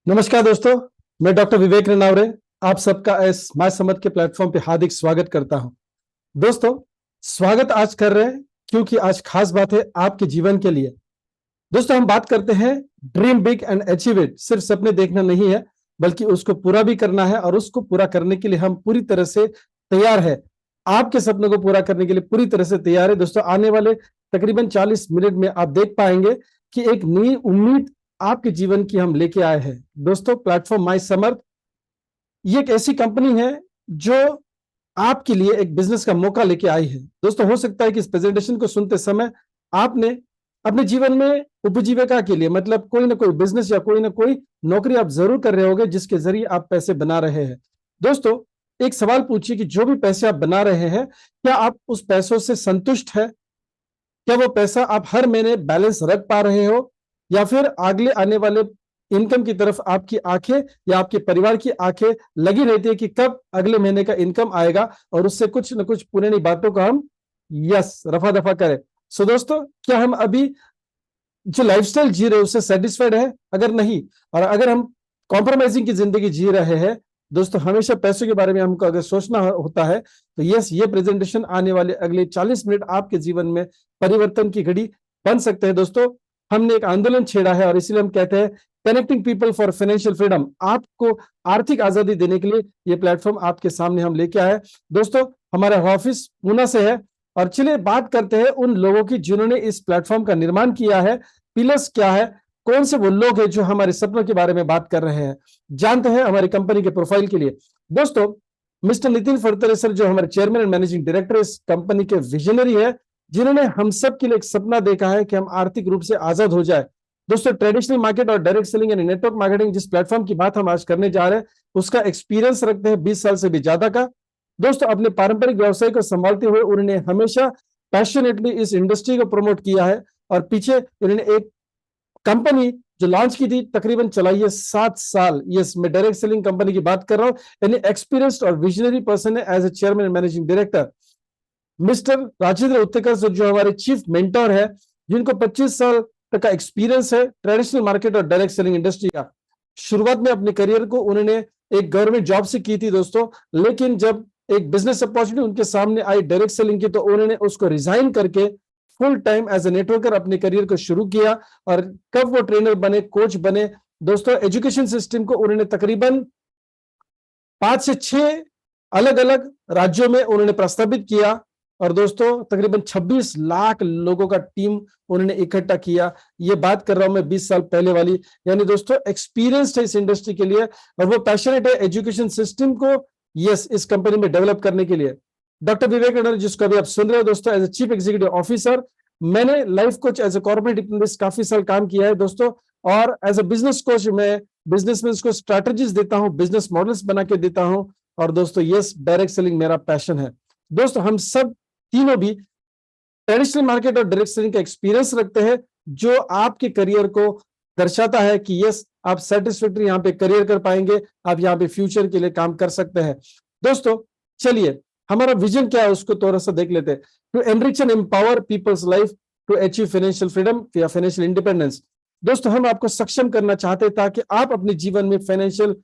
नमस्कार दोस्तों, मैं डॉक्टर विवेक रनावरे आप सबका इस माय समझ के प्लेटफॉर्म पे हार्दिक स्वागत करता हूं। दोस्तों, स्वागत आज कर रहे हैं क्योंकि आज खास बात है आपके जीवन के लिए। दोस्तों, हम बात करते हैं dream big and achieve it. सिर्फ सपने देखना नहीं है, बल्कि उसको पूरा भी करना है और उसको पूरा करने के लिए हम पूरी तरह से तैयार है। आपके सपनों को पूरा करने के लिए पूरी तरह से तैयार है। दोस्तों, आने वाले तकरीबन 40 मिनट में आप देख पाएंगे कि एक नई उम्मीद आपके जीवन की हम लेके आए हैं। दोस्तों, प्लेटफॉर्म माय समर्थ ये एक ऐसी कंपनी है जो आपके लिए एक बिजनेस का मौका लेके आई है। दोस्तों, हो सकता है कि इस प्रेजेंटेशन को सुनते समय आपने अपने जीवन में उपजीविका के लिए मतलब कोई ना कोई बिजनेस या कोई ना कोई नौकरी आप जरूर कर रहे होंगे जिसके जरिए आप पैसे बना रहे हैं। दोस्तों, एक सवाल पूछिए कि जो भी पैसे आप बना रहे हैं, क्या आप उस पैसों से संतुष्ट है? क्या वो पैसा आप हर महीने बैलेंस रख पा रहे हो, या फिर अगले आने वाले इनकम की तरफ आपकी आंखें या आपके परिवार की आंखें लगी रहती है कि कब अगले महीने का इनकम आएगा और उससे कुछ न कुछ पुरानी बातों को हम रफा दफा करें। सो दोस्तों, क्या हम अभी जो लाइफस्टाइल जी रहे हैं उससे सेटिस्फाइड है? अगर नहीं, और अगर हम कॉम्प्रोमाइजिंग की जिंदगी जी रहे हैं, दोस्तों हमेशा पैसों के बारे में हमको अगर सोचना होता है, तो ये प्रेजेंटेशन आने वाले अगले 40 मिनट आपके जीवन में परिवर्तन की घड़ी बन सकते हैं। दोस्तों, हमने एक आंदोलन छेड़ा है और इसलिए हम कहते हैं connecting people for financial freedom. आपको आर्थिक आजादी देने के लिए ये प्लेटफॉर्म आपके सामने हम लेके आए। दोस्तों, हमारा ऑफिस पूना से है और चलिए बात करते हैं उन लोगों की जिन्होंने इस प्लेटफॉर्म का निर्माण किया है। पिलर्स क्या है, कौन से वो लोग हैं जो हमारे सपनों के बारे में बात कर रहे हैं, जानते हैं हमारी कंपनी के प्रोफाइल के लिए। दोस्तों, मिस्टर नितिन फरतरे सर जो हमारे चेयरमैन एंड मैनेजिंग डायरेक्टर इस कंपनी के विजनरी है, जिन्होंने हम सब के लिए एक सपना देखा है कि हम आर्थिक रूप से आजाद हो जाए। दोस्तों, ट्रेडिशनल मार्केट और डायरेक्ट सेलिंग यानी नेटवर्क मार्केटिंग जिस प्लेटफॉर्म की बात हम आज करने जा रहे हैं, उसका एक्सपीरियंस रखते हैं 20 साल से भी ज्यादा का। दोस्तों, अपने पारंपरिक व्यवसाय को संभालते हुए उन्होंने हमेशा पैशनेटली इस इंडस्ट्री को प्रमोट किया है और पीछे उन्होंने एक कंपनी जो लॉन्च की थी तकरीबन चलाई है 7 साल। यस, मैं डायरेक्ट सेलिंग कंपनी की बात कर रहा हूं। यानी एक्सपीरियंस्ड और विजनरी पर्सन है as a chairman and managing director. Mister Rajendra Uttekar जो हमारे चीफ मेंटर है, जिनको 25 साल तक का एक्सपीरियंस है ट्रेडिशनल मार्केट और डायरेक्ट सेलिंग इंडस्ट्री का। शुरुआत में अपने करियर को उन्होंने एक गवर्नमेंट जॉब से की थी दोस्तों, लेकिन जब एक बिजनेस अपॉर्चुनिटी उनके सामने आई डायरेक्ट सेलिंग की, तो उन्होंने उसको रिजाइन करके full time as a networker अपने करियर को शुरू किया। और कब वो ट्रेनर बने, कोच बने, दोस्तों एजुकेशन सिस्टम को उन्होंने तकरीबन 5 से 6 अलग अलग राज्यों में उन्होंने प्रस्तावित किया। और दोस्तों, तकरीबन 26 लाख लोगों का टीम उन्होंने इकट्ठा किया। ये बात कर रहा हूं मैं 20 साल पहले वाली। यानी दोस्तों, एक्सपीरियंस्ड है इस इंडस्ट्री के लिए और वो पैशनेट है एजुकेशन सिस्टम को इस कंपनी में डेवलप करने के लिए। डॉक्टर विवेक रनावरे जिसको अभी आप सुन रहे हो दोस्तों, as a chief executive officer, मैंने life coach as a corporate diplomatist काफी साल काम किया है दोस्तों। और एज ए बिजनेस कोच मैं बिजनेसमैन को स्ट्रैटेजीज देता हूं, बिजनेस मॉडल्स बना के देता हूं। और दोस्तों, डायरेक्ट सेलिंग मेरा पैशन है। दोस्तों, हम सब तीनों भी ट्रेडिशनल मार्केट और डायरेक्ट सेलिंग का एक्सपीरियंस रखते हैं, जो आपके करियर को दर्शाता है कि आप सेटिस्फैक्टरी यहाँ पे करियर कर पाएंगे, आप यहाँ पे फ्यूचर के लिए काम कर सकते हैं। दोस्तों, चलिए हमारा विजन क्या है उसको थोड़ा सा देख लेते हैं। To enrich and empower people's life to achieve financial freedom या फाइनेंशियल इंडिपेंडेंस। दोस्तों, हम आपको सक्षम करना चाहते हैं ताकि आप अपने जीवन में फाइनेंशियल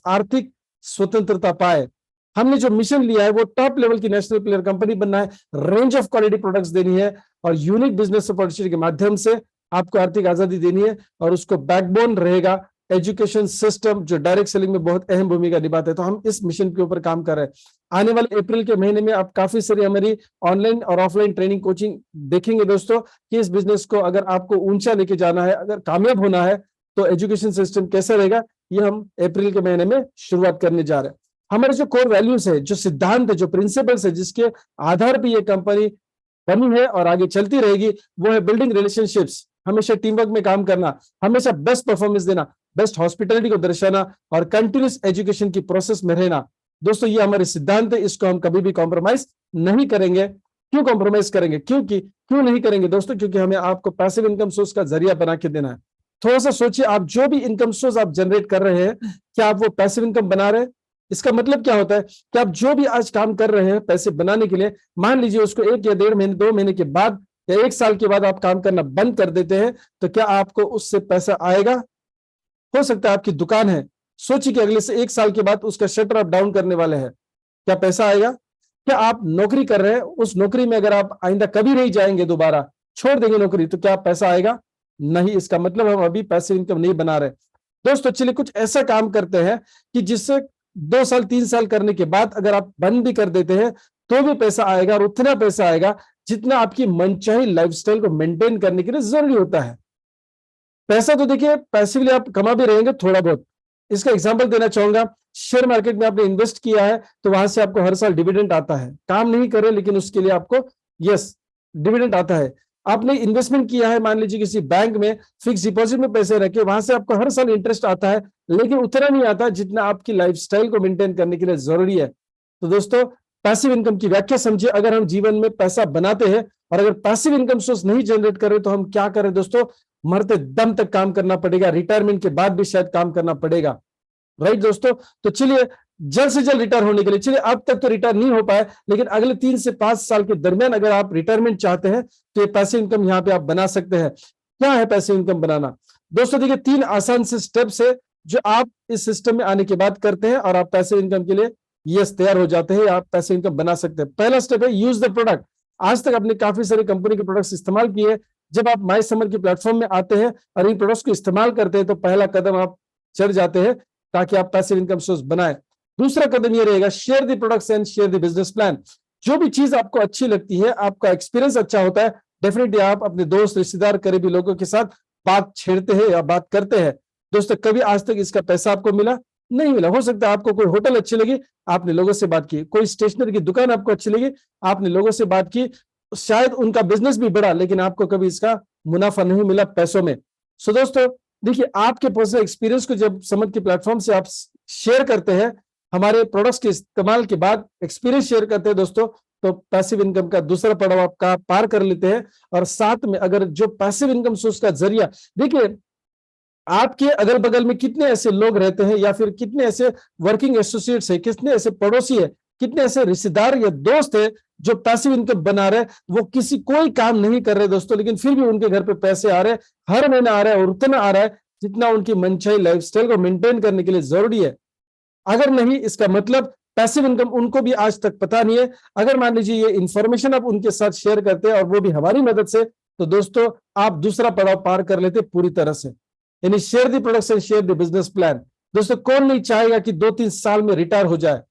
आर्थिक स्वतंत्रता पाए। हमने जो मिशन लिया है वो टॉप लेवल की नेशनल प्लेयर कंपनी बनना है, रेंज ऑफ क्वालिटी प्रोडक्ट्स देनी है और यूनिक बिजनेस अपॉर्चुनिटी के माध्यम से आपको आर्थिक आजादी देनी है। और उसको बैकबोन रहेगा एजुकेशन सिस्टम जो डायरेक्ट सेलिंग में बहुत अहम भूमिका निभाता है। तो हम इस मिशन के ऊपर काम कर रहे हैं। आने वाले अप्रैल के महीने में आप काफी सारी हमारी ऑनलाइन और ऑफलाइन ट्रेनिंग कोचिंग देखेंगे दोस्तों, कि इस बिजनेस को अगर आपको ऊंचा लेके जाना है, अगर कामयाब होना है, तो एजुकेशन सिस्टम कैसे रहेगा, ये हम अप्रैल के महीने में शुरुआत करने जा रहे हैं। हमारे जो कोर वैल्यूज है, जो सिद्धांत है, जो प्रिंसिपल्स है, जिसके आधार पर ये कंपनी बनी है और आगे चलती रहेगी, वो है बिल्डिंग रिलेशनशिप्स, हमेशा टीम वर्क में काम करना, हमेशा बेस्ट परफॉर्मेंस देना, बेस्ट हॉस्पिटलिटी को दर्शाना और कंटिन्यूस एजुकेशन की प्रोसेस में रहना। दोस्तों, ये हमारे सिद्धांत है, इसको हम कभी भी कॉम्प्रोमाइज नहीं करेंगे। क्यों कॉम्प्रोमाइज करेंगे? क्यों नहीं करेंगे दोस्तों? क्योंकि हमें आपको पैसिव इनकम सोर्स का जरिया बना के देना है। थोड़ा सा सोचिए, आप जो भी इनकम सोर्स आप जनरेट कर रहे हैं, क्या आप वो पैसिव इनकम बना रहे हैं? इसका मतलब क्या होता है कि आप जो भी आज काम कर रहे हैं पैसे बनाने के लिए, मान लीजिए उसको 1 या 1.5 महीने 2 महीने के बाद या 1 साल के बाद आप काम करना बंद कर देते हैं, तो क्या आपको उससे पैसा आएगा? हो सकता है आपकी दुकान है, सोचिए कि अगले से 1 साल के बाद उसका शटर आप डाउन करने वाले हैं, क्या पैसा आएगा? क्या आप नौकरी कर रहे हैं, उस नौकरी में अगर आप आइंदा कभी नहीं जाएंगे, दोबारा छोड़ देंगे नौकरी, तो क्या पैसा आएगा? नहीं। इसका मतलब हम अभी पैसिव इनकम नहीं बना रहे। दोस्तों चलिए कुछ ऐसा काम करते हैं कि जिससे 2 साल 3 साल करने के बाद अगर आप बंद भी कर देते हैं तो भी पैसा आएगा, और उतना पैसा आएगा जितना आपकी मनचाही लाइफस्टाइल को मेंटेन करने के लिए जरूरी होता है। पैसा तो देखिए पैसिवली आप कमा भी रहेंगे थोड़ा बहुत। इसका एग्जांपल देना चाहूंगा, शेयर मार्केट में आपने इन्वेस्ट किया है तो वहां से आपको हर साल डिविडेंड आता है, काम नहीं करे लेकिन उसके लिए आपको यस डिविडेंड आता है। आपने इन्वेस्टमेंट किया है, मान लीजिए किसी बैंक में फिक्स डिपॉजिट में पैसे रखे, वहां से आपको हर साल इंटरेस्ट आता है, लेकिन उतना नहीं आता जितना आपकी लाइफस्टाइल को मेंटेन करने के लिए जरूरी है। तो दोस्तों पैसिव इनकम की व्याख्या समझिए। अगर हम जीवन में पैसा बनाते हैं और अगर पैसिव इनकम सोर्स नहीं जनरेट करें तो हम क्या करें दोस्तों? मरते दम तक काम करना पड़ेगा, रिटायरमेंट के बाद भी शायद काम करना पड़ेगा। राइट दोस्तों? तो चलिए जल्द से जल्द रिटायर होने के लिए, चलिए अब तक तो रिटायर नहीं हो पाए, लेकिन अगले 3 से 5 साल के दरमियान अगर आप रिटायरमेंट चाहते हैं तो ये पैसिव इनकम यहाँ पे आप बना सकते हैं। क्या है पैसिव इनकम बनाना? दोस्तों देखिए 3 आसान से स्टेप्स है जो आप इस सिस्टम में आने के बाद करते हैं और आप पैसिव इनकम के लिए यस तैयार हो जाते हैं, आप पैसिव इनकम बना सकते हैं। पहला स्टेप है यूज द प्रोडक्ट। आज तक आपने काफी सारी कंपनी के प्रोडक्ट्स इस्तेमाल किए। जब आप माई समर के प्लेटफॉर्म में आते हैं और इन प्रोडक्ट्स को इस्तेमाल करते हैं तो पहला कदम आप चढ़ जाते हैं ताकि आप पैसिव इनकम सोर्स बनाए। दूसरा कदम ये रहेगा share the products and share the business plan. जो भी चीज आपको अच्छी लगती है, आपका एक्सपीरियंस अच्छा होता है, डेफिनेटली आप अपने दोस्त रिश्तेदार करीबी लोगों के साथ बात छेड़ते हैं या बात करते हैं। दोस्तों कभी आज तक इसका पैसा आपको मिला? नहीं मिला। हो सकता है आपको कोई होटल अच्छी लगी, आपने लोगों से बात की, कोई स्टेशनरी की दुकान आपको अच्छी लगी, आपने लोगों से बात की, शायद उनका बिजनेस भी बढ़ा लेकिन आपको कभी इसका मुनाफा नहीं मिला पैसों में। सो दोस्तों देखिए आपके पर्सनल एक्सपीरियंस को जब समझ के प्लेटफॉर्म से आप शेयर करते हैं, हमारे प्रोडक्ट्स के इस्तेमाल के बाद एक्सपीरियंस शेयर करते हैं दोस्तों, तो पैसिव इनकम का दूसरा पड़ाव आपका पार कर लेते हैं। और साथ में अगर जो पैसिव इनकम सोर्स का जरिया, देखिए आपके अगल बगल में कितने ऐसे लोग रहते हैं या फिर कितने ऐसे वर्किंग एसोसिएट्स है, कितने ऐसे पड़ोसी है, कितने ऐसे रिश्तेदार या दोस्त है जो पैसिव इनकम बना रहे, वो किसी कोई काम नहीं कर रहे दोस्तों, लेकिन फिर भी उनके घर पे पैसे आ रहे, हर महीना आ रहा है और उतना आ रहा है जितना उनकी मनचाही लाइफस्टाइल को मेंटेन करने के लिए जरूरी है। अगर नहीं, इसका मतलब पैसिव इनकम उनको भी आज तक पता नहीं है। अगर मान लीजिए ये इंफॉर्मेशन आप उनके साथ शेयर करते हैं और वो भी हमारी मदद से, तो दोस्तों आप दूसरा पड़ाव पार कर लेते पूरी तरह से, यानी share the products and share the business plan. दोस्तों कौन नहीं चाहेगा कि 2-3 साल में रिटायर हो जाए?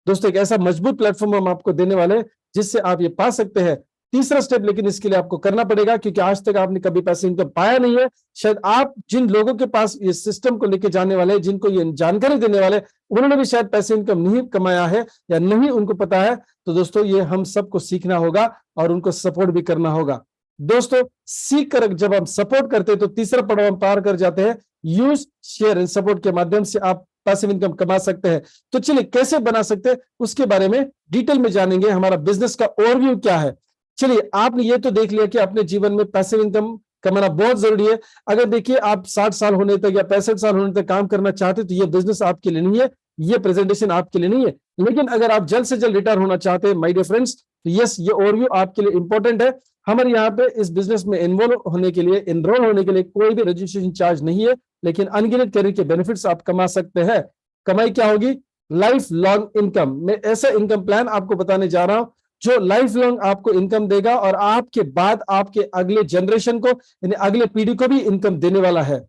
दोस्तों एक ऐसा मजबूत प्लेटफॉर्म हम आपको देने वाले हैं जिससे आप ये पा सकते हैं। तीसरा स्टेप लेकिन इसके लिए आपको करना पड़ेगा, क्योंकि आज तक आपने कभी पैसे इनकम पाया नहीं है। शायद आप जिन लोगों के पास ये सिस्टम को लेके जाने वाले, जिनको ये जानकारी देने वाले, उन्होंने भी शायद पैसे इनकम नहीं कमाया है या नहीं उनको पता है। तो दोस्तों ये हम सबको सीखना होगा और उनको सपोर्ट भी करना होगा। दोस्तों सीख कर जब हम सपोर्ट करते हैं तो तीसरा पड़ाव हम पार कर जाते हैं। यूज शेयर एंड सपोर्ट के माध्यम से आप पैसिव इनकम कमा सकते हैं। तो चलिए कैसे बना सकते हैं उसके बारे में डिटेल में जानेंगे। हमारा बिजनेस का ओवरव्यू क्या है? चलिए आपने ये तो देख लिया कि अपने जीवन में पैसिव इनकम कमाना बहुत जरूरी है। अगर देखिए आप 60 साल होने तक या 65 साल होने तक काम करना चाहते तो ये बिजनेस आपके लिए नहीं है, ये प्रेजेंटेशन आपके लिए नहीं है। लेकिन अगर आप जल्द से जल्द रिटायर होना चाहते हैं माय डियर फ्रेंड्स, तो यस ये ओवरव्यू आपके लिए इंपॉर्टेंट है। हमारे यहाँ पे इस बिजनेस में इन्वॉल्व होने के लिए, एनरोल होने के लिए कोई भी रजिस्ट्रेशन चार्ज नहीं है, लेकिन अनगिनत करियर के बेनिफिट्स आप कमा सकते हैं। कमाई क्या होगी? Life long income. मैं ऐसा इनकम प्लान आपको बताने जा रहा हूं जो लाइफ लॉन्ग आपको इनकम देगा और आपके बाद आपके अगले जनरेशन को, यानी अगले पीढ़ी को भी इनकम देने वाला है।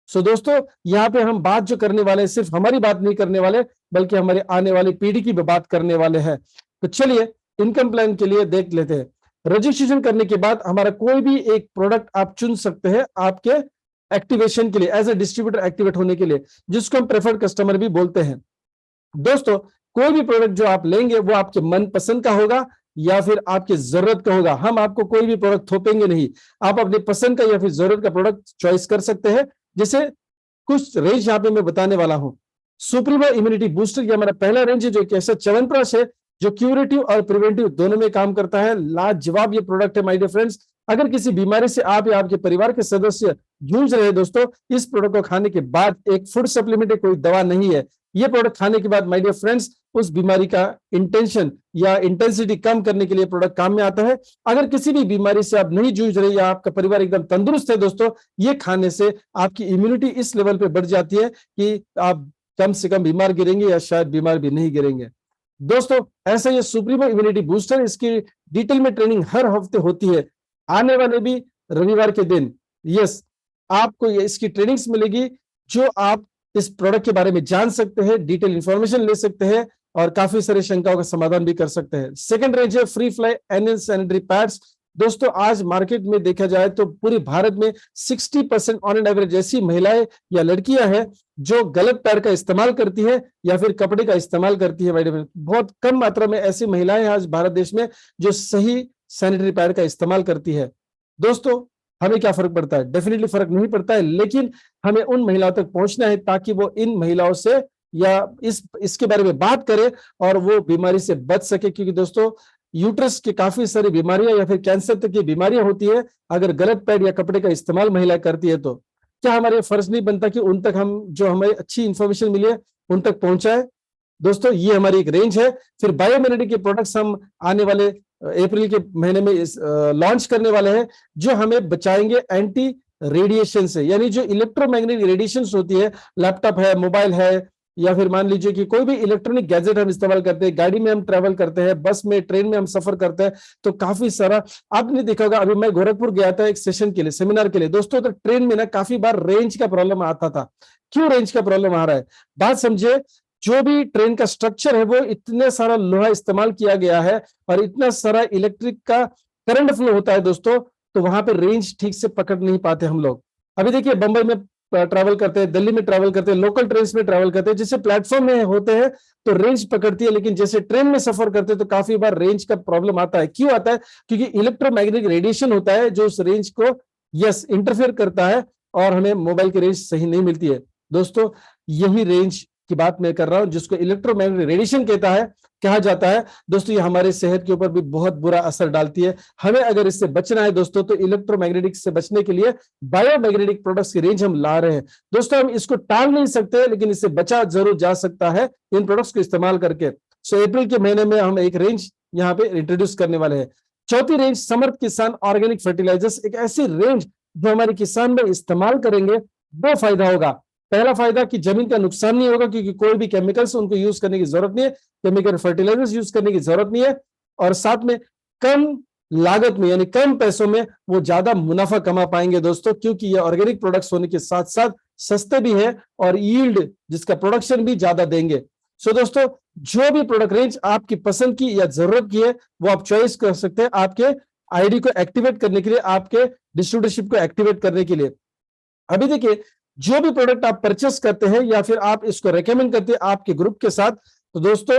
सो दोस्तों यहाँ पे हम बात जो करने वाले, सिर्फ हमारी बात नहीं करने वाले, बल्कि हमारे आने वाली पीढ़ी की भी बात करने वाले हैं। तो चलिए इनकम प्लान के लिए देख लेते हैं। रजिस्ट्रेशन करने के बाद हमारा कोई भी एक प्रोडक्ट आप चुन सकते हैं आपके एक्टिवेशन के लिए, एज ए डिस्ट्रीब्यूटर एक्टिवेट होने के लिए, जिसको हम प्रेफर्ड कस्टमर भी बोलते हैं। दोस्तों कोई भी प्रोडक्ट जो आप लेंगे वो आपके मन पसंद का होगा या फिर आपकी जरूरत का होगा। हम आपको कोई भी प्रोडक्ट थोपेंगे नहीं, आप अपनी पसंद का या फिर जरूरत का प्रोडक्ट चॉइस कर सकते हैं। जैसे कुछ रेंज यहाँ पे मैं बताने वाला हूं। सुप्रीमो इम्यूनिटी बूस्टर ये हमारा पहला रेंज है, जो एक ऐसा च्यवनप्राश है जो क्यूरेटिव और प्रिवेंटिव दोनों में काम करता है। लाजवाब ये प्रोडक्ट है माय डियर फ्रेंड्स। अगर किसी बीमारी से आप या आपके परिवार के सदस्य जूझ रहे हैं दोस्तों, इस प्रोडक्ट को खाने के बाद, एक फूड सप्लीमेंट है, कोई दवा नहीं है, ये प्रोडक्ट खाने के बाद माय डियर फ्रेंड्स उस बीमारी का इंटेंशन या इंटेंसिटी कम करने के लिए प्रोडक्ट काम में आता है। अगर किसी भी बीमारी से आप नहीं जूझ रहे या आपका परिवार एकदम तंदुरुस्त है दोस्तों, ये खाने से आपकी इम्यूनिटी इस लेवल पे बढ़ जाती है कि आप कम से कम बीमार गिरेंगे या शायद बीमार भी नहीं गिरेंगे। दोस्तों ऐसा ये सुप्रीमो इम्यूनिटी बूस्टर, इसकी डिटेल में ट्रेनिंग हर हफ्ते होती है। आने वाले भी रविवार के दिन यस आपको ये इसकी ट्रेनिंग्स मिलेगी, जो आप इस प्रोडक्ट के बारे में जान सकते हैं, डिटेल इंफॉर्मेशन ले सकते हैं और काफी सारी शंकाओं का समाधान भी कर सकते हैं। सेकंड रेंज है free fly annual sanitary pads. दोस्तों आज मार्केट में देखा जाए तो पूरे भारत में 60% ऑन एन एवरेज ऐसी महिलाएं या लड़कियां हैं जो गलत पैड का इस्तेमाल करती है या फिर कपड़े का इस्तेमाल करती है। बहुत कम मात्रा में ऐसी महिलाएं हैं आज भारत देश में जो सही सैनिटरी पैड का इस्तेमाल करती है। दोस्तों हमें क्या फर्क पड़ता है? डेफिनेटली फर्क नहीं पड़ता है, लेकिन हमें उन महिलाओं तक पहुंचना है ताकि वो इन महिलाओं से या इसके बारे में बात करे और वो बीमारी से बच सके। क्योंकि दोस्तों यूट्रस की काफी सारी बीमारियां या फिर कैंसर तक की बीमारियां होती है अगर गलत पैड या कपड़े का इस्तेमाल महिला करती है। तो क्या हमारे फर्ज नहीं बनता कि उन तक हम जो हमें अच्छी इंफॉर्मेशन मिली है उन तक पहुंचाए? दोस्तों ये हमारी एक रेंज है। फिर बायोइम्यूनिटी के प्रोडक्ट्स हम आने वाले अप्रैल के महीने में लॉन्च करने वाले हैं, जो हमें बचाएंगे एंटी रेडिएशन से। यानी जो इलेक्ट्रोमैग्नेटिक रेडिएशन होती है, लैपटॉप है, मोबाइल है, या फिर मान लीजिए कि कोई भी इलेक्ट्रॉनिक गैजेट हम इस्तेमाल करते हैं, गाड़ी में हम ट्रैवल करते हैं, बस में, ट्रेन में हम सफर करते हैं, तो काफी सारा आपने देखा होगा। अभी मैं गोरखपुर गया था एक सेशन के लिए, सेमिनार के लिए दोस्तों, तो ट्रेन में ना काफी बार रेंज का प्रॉब्लम आता था। क्यों रेंज का प्रॉब्लम आ रहा है? बात समझे, जो भी ट्रेन का स्ट्रक्चर है वो इतने सारा लोहा इस्तेमाल किया गया है और इतना सारा इलेक्ट्रिक का करंट फ्लो होता है दोस्तों, तो वहां पे रेंज ठीक से पकड़ नहीं पाते हम लोग। अभी देखिए बंबई में ट्रैवल करते हैं, दिल्ली में ट्रैवल करते हैं, लोकल ट्रेन में ट्रैवल करते हैं, जैसे प्लेटफॉर्म में होते हैं तो रेंज पकड़ती है, लेकिन जैसे ट्रेन में सफर करते हैं तो काफी बार रेंज का प्रॉब्लम आता है। क्यों आता है? क्योंकि इलेक्ट्रोमैग्नेटिक रेडिएशन होता है जो उस रेंज को इंटरफेयर करता है और हमें मोबाइल की रेंज सही नहीं मिलती है। दोस्तों यही रेंज की बात मैं कर रहा हूं, जिसको इलेक्ट्रोमैग्नेटिक रेडिएशन कहा जाता है। दोस्तों ये हमारे सेहत के ऊपर भी बहुत बुरा असर डालती है। हमें अगर इससे बचना है दोस्तों, तो इलेक्ट्रोमैग्नेटिक से बचने के लिए बायोमैग्नेटिक प्रोडक्ट्स की रेंज हम ला रहे हैं। दोस्तों हम इसको टाल नहीं सकते, लेकिन इससे बचा जरूर जा सकता है इन प्रोडक्ट्स को इस्तेमाल करके। सो अप्रैल के महीने में हम एक रेंज यहाँ पे इंट्रोड्यूस करने वाले हैं। चौथी रेंज समर्थ किसान ऑर्गेनिक फर्टिलाइजर्स, एक ऐसी रेंज जो हमारे किसान में इस्तेमाल करेंगे, दो फायदा होगा। पहला फायदा कि जमीन का नुकसान नहीं होगा, क्योंकि कोई भी केमिकल्स उनको यूज करने की जरूरत नहीं है, केमिकल फर्टिलाइजर्स यूज करने की जरूरत नहीं है, और साथ में कम लागत में यानी कम पैसों में वो ज्यादा मुनाफा कमा पाएंगे दोस्तों, क्योंकि ये ऑर्गेनिक प्रोडक्ट्स होने के साथ साथ सस्ते भी है और यील्ड जिसका प्रोडक्शन भी ज्यादा देंगे। सो दोस्तों जो भी प्रोडक्ट रेंज आपकी पसंद की या जरूरत की है वो आप चॉइस कर सकते हैं आपके आईडी को एक्टिवेट करने के लिए, आपके डिस्ट्रीब्यूटरशिप को एक्टिवेट करने के लिए। अभी देखिए जो भी प्रोडक्ट आप परचेस करते हैं या फिर आप इसको रेकमेंड करते हैं आपके ग्रुप के साथ, तो दोस्तों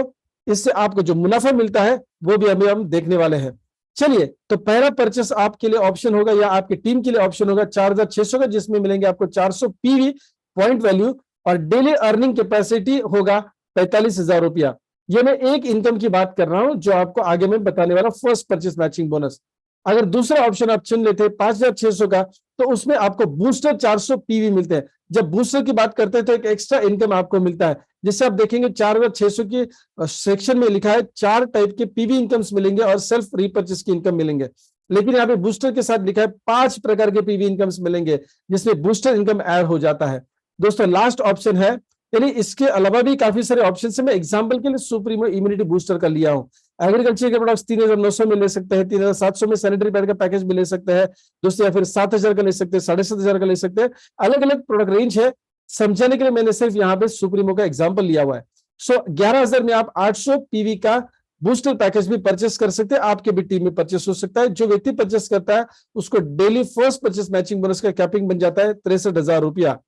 इससे आपको जो मुनाफा मिलता है वो भी अभी हम देखने वाले हैं। चलिए, तो पहला परचेस आपके लिए ऑप्शन होगा या आपकी टीम के लिए ऑप्शन होगा 4600 का, जिसमें मिलेंगे आपको 400 पीवी पॉइंट वैल्यू और डेली अर्निंग कैपेसिटी होगा 45,000 रुपया। ये मैं एक इनकम की बात कर रहा हूं जो आपको आगे में बताने वाला फर्स्ट परचेस मैचिंग बोनस। अगर दूसरा ऑप्शन आप चुन लेते हैं 5600 का, तो उसमें आपको बूस्टर 400 पीवी मिलते हैं। जब बूस्टर की बात करते हैं तो एक एक्स्ट्रा इनकम आपको मिलता है, जिससे आप देखेंगे 4600 की सेक्शन में लिखा है 4 टाइप के पीवी इनकम्स मिलेंगे और सेल्फ रीपर्चेस की इनकम मिलेंगे। लेकिन यहाँ पे बूस्टर के साथ लिखा है 5 प्रकार के पीवी इनकम्स मिलेंगे, जिसमें बूस्टर इनकम ऐड हो जाता है। दोस्तों लास्ट ऑप्शन है, यानी इसके अलावा भी काफी सारे ऑप्शन है। मैं एग्जाम्पल के लिए सुप्रीमो इम्यूनिटी बूस्टर का लिया हूं। एग्रीकल्चर के प्रोडक्ट्स 3900 में ले सकते हैं, 3700 में सैनिटरी पैड का पैकेज भी ले सकते हैं दोस्तों, या फिर 7000 का ले सकते हैं, 7500 का ले सकते हैं। अलग अलग प्रोडक्ट रेंज है, समझाने के लिए मैंने सिर्फ यहाँ पे सुप्रीमो का एग्जाम्पल लिया हुआ है। सो 11000 में आप 800 पीवी का बूस्टर पैकेज भी परचेस कर सकते हैं, आपके भी टीम में परचेस हो सकता है। जो व्यक्ति परचेस करता है उसको daily first purchase matching bonus का कैपिंग बन जाता है 63,000 रुपया।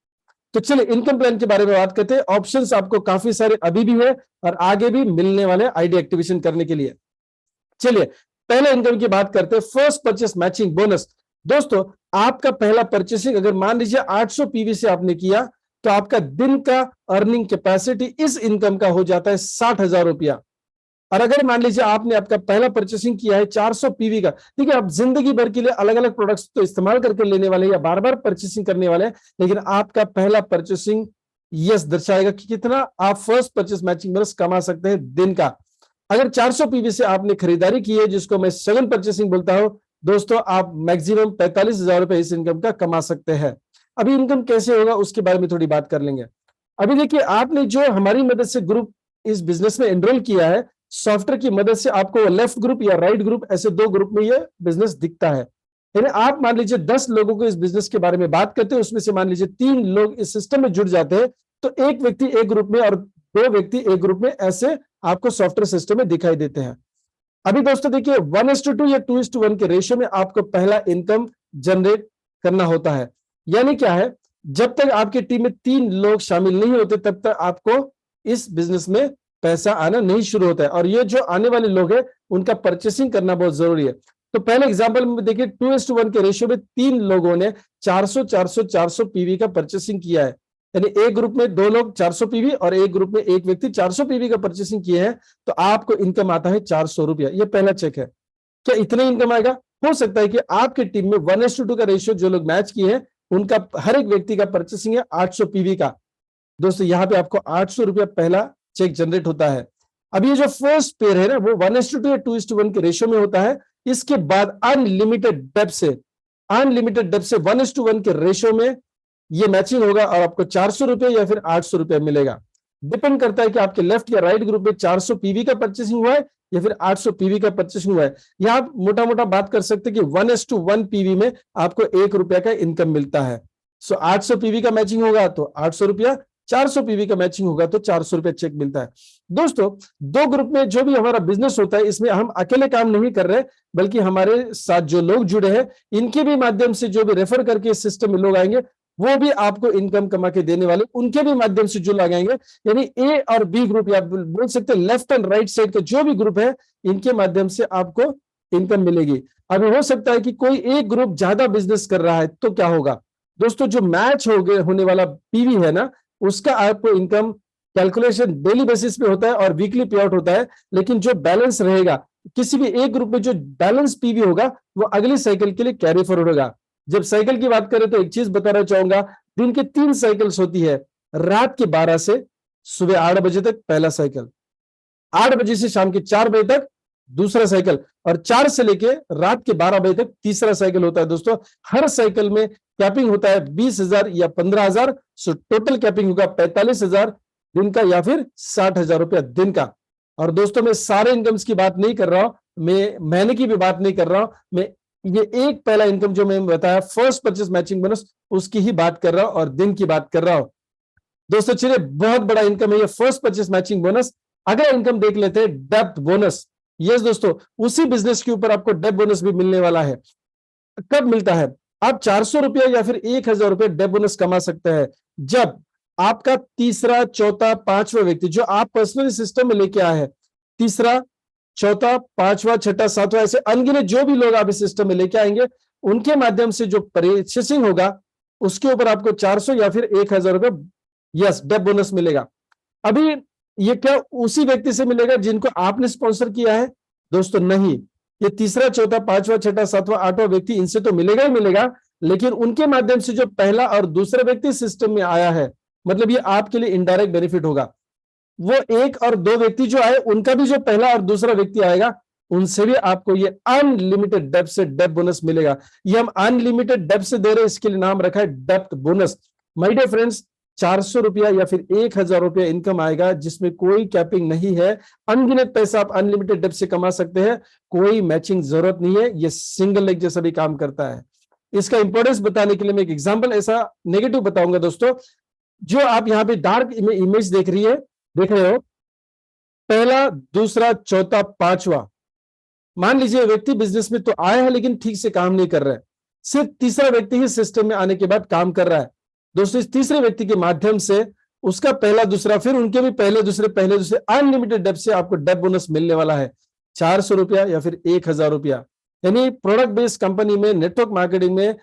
तो चलिए इनकम प्लान के बारे में बात करते हैं। ऑप्शंस आपको काफी सारे अभी भी है और आगे भी मिलने वाले आईडी एक्टिवेशन करने के लिए। चलिए पहले इनकम की बात करते हैं, फर्स्ट परचेस मैचिंग बोनस। दोस्तों आपका पहला परचेसिंग अगर मान लीजिए 800 पीवी से आपने किया, तो आपका दिन का अर्निंग कैपेसिटी इस इनकम का हो जाता है 60,000 रुपया। और अगर मान लीजिए आपने आपका पहला परचेसिंग किया है 400 पीवी का, ठीक है, आप जिंदगी भर के लिए अलग अलग प्रोडक्ट्स तो इस्तेमाल करके लेने वाले या बार बार परचेसिंग करने वाले हैं, लेकिन आपका पहला परचेसिंग यस दर्शाएगा कि कितना आप फर्स्ट परचेस मैचिंग बोनस कमा सकते हैं दिन का। अगर 400 पीवी से आपने खरीदारी की है, जिसको मैं सघन परचेसिंग बोलता हूं, दोस्तों आप मैक्सिमम 45,000 रुपए इस इनकम का कमा सकते हैं। अभी इनकम कैसे होगा उसके बारे में थोड़ी बात कर लेंगे। अभी देखिए, आपने जो हमारी मदद से ग्रुप इस बिजनेस में एनरोल किया है, सॉफ्टवेयर की मदद से आपको लेफ्ट ग्रुप या राइट ग्रुप, ऐसे दो ग्रुप में ये बिजनेस दिखता है। यानी आप मान लीजिए 10 लोगों को इस बिजनेस के बारे में बात करते हैं, उसमें से मान लीजिए 3 लोग इस सिस्टम में जुड़ जाते हैं, तो एक व्यक्ति एक ग्रुप में और 2 व्यक्ति एक ग्रुप में, ऐसे आपको सॉफ्टवेयर सिस्टम में दिखाई देते हैं। अभी दोस्तों देखिए, 1:2 या 2:1 के रेशियो में आपको पहला इनकम जनरेट करना होता है। यानी क्या है, जब तक आपकी टीम में 3 लोग शामिल नहीं होते तब तक आपको इस बिजनेस में पैसा आना नहीं शुरू होता है। और ये जो आने वाले लोग हैं उनका परचेसिंग करना बहुत जरूरी है। तो पहले एग्जांपल में देखिए, 2:1 के रेशियो में 3 लोगों ने 400 पीवी का परचेसिंग किया है। यानी एक ग्रुप में 2 लोग 400 पीवी और एक ग्रुप में एक व्यक्ति 400 पीवी का परचेसिंग किए हैं, तो आपको इनकम आता है 400 रुपया। ये पहला चेक है। क्या इतना इनकम आएगा? हो सकता है कि आपकी टीम में 1:2 का रेशियो जो लोग मैच किए हैं, उनका हर एक व्यक्ति का परचेसिंग है 800 पीवी का। दोस्तों यहां पे आपको 800 रुपया पहला चेक जनरेट होता है। अब ये जो फर्स्ट पेयर है ना, वो 1:2 या 2:1 के रेशियो में होता है। इसके बाद अनलिमिटेड डेप्थ से 1:1 के रेशियो में ये मैचिंग होगा और आपको 400 रुपये या फिर 800 रुपये मिलेगा। डिपेंड करता है कि आपके लेफ्ट या राइट ग्रुप में 400 पीवी का परचेसिंग हुआ है या फिर 800 पीवी का परचेसिंग हुआ है। यहां आप मोटा मोटा बात कर सकते हैं कि 1:1 पीवी में आपको 1 रुपया का इनकम मिलता है। सो 800 पीवी का मैचिंग होगा तो 800 रुपया, 400 पीवी का मैचिंग होगा तो 400 रुपया चेक मिलता है। दोस्तों, 2 ग्रुप में जो भी हमारा बिजनेस होता है, इसमें हम अकेले काम नहीं कर रहे, बल्कि हमारे साथ जो लोग जुड़े हैं, इनके भी माध्यम से जो भी रेफर करके इस सिस्टम में लोग आएंगे, वो भी आपको इनकम कमा के देने वाले, उनके भी माध्यम से जो लोग आएंगे, यानी ए और बी ग्रुप, या बोल सकते हैं लेफ्ट एंड राइट साइड के जो भी ग्रुप है, इनके माध्यम से आपको इनकम मिलेगी। अभी हो सकता है कि कोई एक ग्रुप ज्यादा बिजनेस कर रहा है, तो क्या होगा दोस्तों, जो मैच होने वाला पीवी है ना, उसका आपको इनकम कैलकुलेशन डेली बेसिस पे होता है और वीकली पे आउट होता है। लेकिन जो बैलेंस रहेगा, किसी भी एक ग्रुप में जो बैलेंस पीवी होगा, वो अगली साइकिल के लिए कैरी फॉरवर्ड होगा। जब साइकिल की बात करें तो एक चीज बताना चाहूंगा, दिन के 3 साइकिल्स होती है। रात के 12 से सुबह 8 बजे तक पहला साइकिल, 8 बजे से शाम के 4 बजे तक दूसरा साइकिल, और 4 से लेके रात के 12 बजे तक तीसरा साइकिल होता है। दोस्तों, हर साइकिल में कैपिंग होता है 20,000 या 15,000। सो टोटल कैपिंग होगा 45,000 दिन का या फिर 60,000 रुपया दिन का। और दोस्तों, मैं सारे इनकम्स की बात नहीं कर रहा हूं, मैं महीने की भी बात नहीं कर रहा हूं, मैं ये एक पहला इनकम जो मैंने बताया फर्स्ट परचेस मैचिंग बोनस, उसकी ही बात कर रहा हूं और दिन की बात कर रहा हूं। दोस्तों चलिए, बहुत बड़ा इनकम है ये फर्स्ट परचेस मैचिंग बोनस। अगला इनकम देख लेते हैं, डेप्थ बोनस। यस दोस्तों, उसी बिजनेस के ऊपर आपको डेप्थ बोनस भी मिलने वाला है। कब मिलता है? आप 400 रुपया या फिर 1,000 रुपया डेप्थ बोनस कमा सकते हैं जब आपका तीसरा, चौथा, पांचवा व्यक्ति जो आप पर्सनली सिस्टम में लेके आए हैं, तीसरा, चौथा, पांचवा, छठा, सातवां, ऐसे अनगिनत जो भी लोग आप इस सिस्टम में लेके आएंगे, उनके माध्यम से जो परचेसिंग होगा, उसके ऊपर आपको 400 या फिर 1,000 रुपये यस डेप्थ बोनस मिलेगा। अभी ये क्या उसी व्यक्ति से मिलेगा जिनको आपने स्पॉन्सर किया है? दोस्तों नहीं, ये तीसरा, चौथा, पांचवा, छठा, सातवां, आठवां व्यक्ति, इनसे तो मिलेगा ही मिलेगा, लेकिन उनके माध्यम से जो पहला और दूसरा व्यक्ति सिस्टम में आया है, मतलब ये आपके लिए इनडायरेक्ट बेनिफिट होगा। वो 1 और 2 व्यक्ति जो आए, उनका भी जो पहला और दूसरा व्यक्ति आएगा, उनसे भी आपको ये अनलिमिटेड डेप्थ से डेप्थ बोनस मिलेगा। ये हम अनलिमिटेड डेप्थ से दे रहे हैं, इसके लिए नाम रखा है depth bonus. My dear friends, 400 रुपया या फिर 1,000 रुपया इनकम आएगा, जिसमें कोई कैपिंग नहीं है। अनगिनत पैसा आप अनलिमिटेड डेप्थ से कमा सकते हैं, कोई मैचिंग जरूरत नहीं है। ये सिंगल लेग जैसा भी काम करता है। इसका इंपॉर्टेंस बताने के लिए मैं एक एग्जाम्पल ऐसा नेगेटिव बताऊंगा। दोस्तों, जो आप यहाँ पे डार्क इमेज देख रहे हो, पहला, दूसरा, चौथा, पांचवा, मान लीजिए व्यक्ति बिजनेस में तो आया है लेकिन ठीक से काम नहीं कर रहा है, सिर्फ तीसरा व्यक्ति ही सिस्टम में आने के बाद काम कर रहा है। दोस्तों, इस तीसरे व्यक्ति के माध्यम से उसका पहला, दूसरा, फिर उनके भी पहले दूसरे अनलिमिटेड डेप्थ से आपको डेप्थ बोनस मिलने वाला है, 400 रुपया या फिर 1,000 रुपया। यानी प्रोडक्ट बेस्ड कंपनी में, नेटवर्क मार्केटिंग में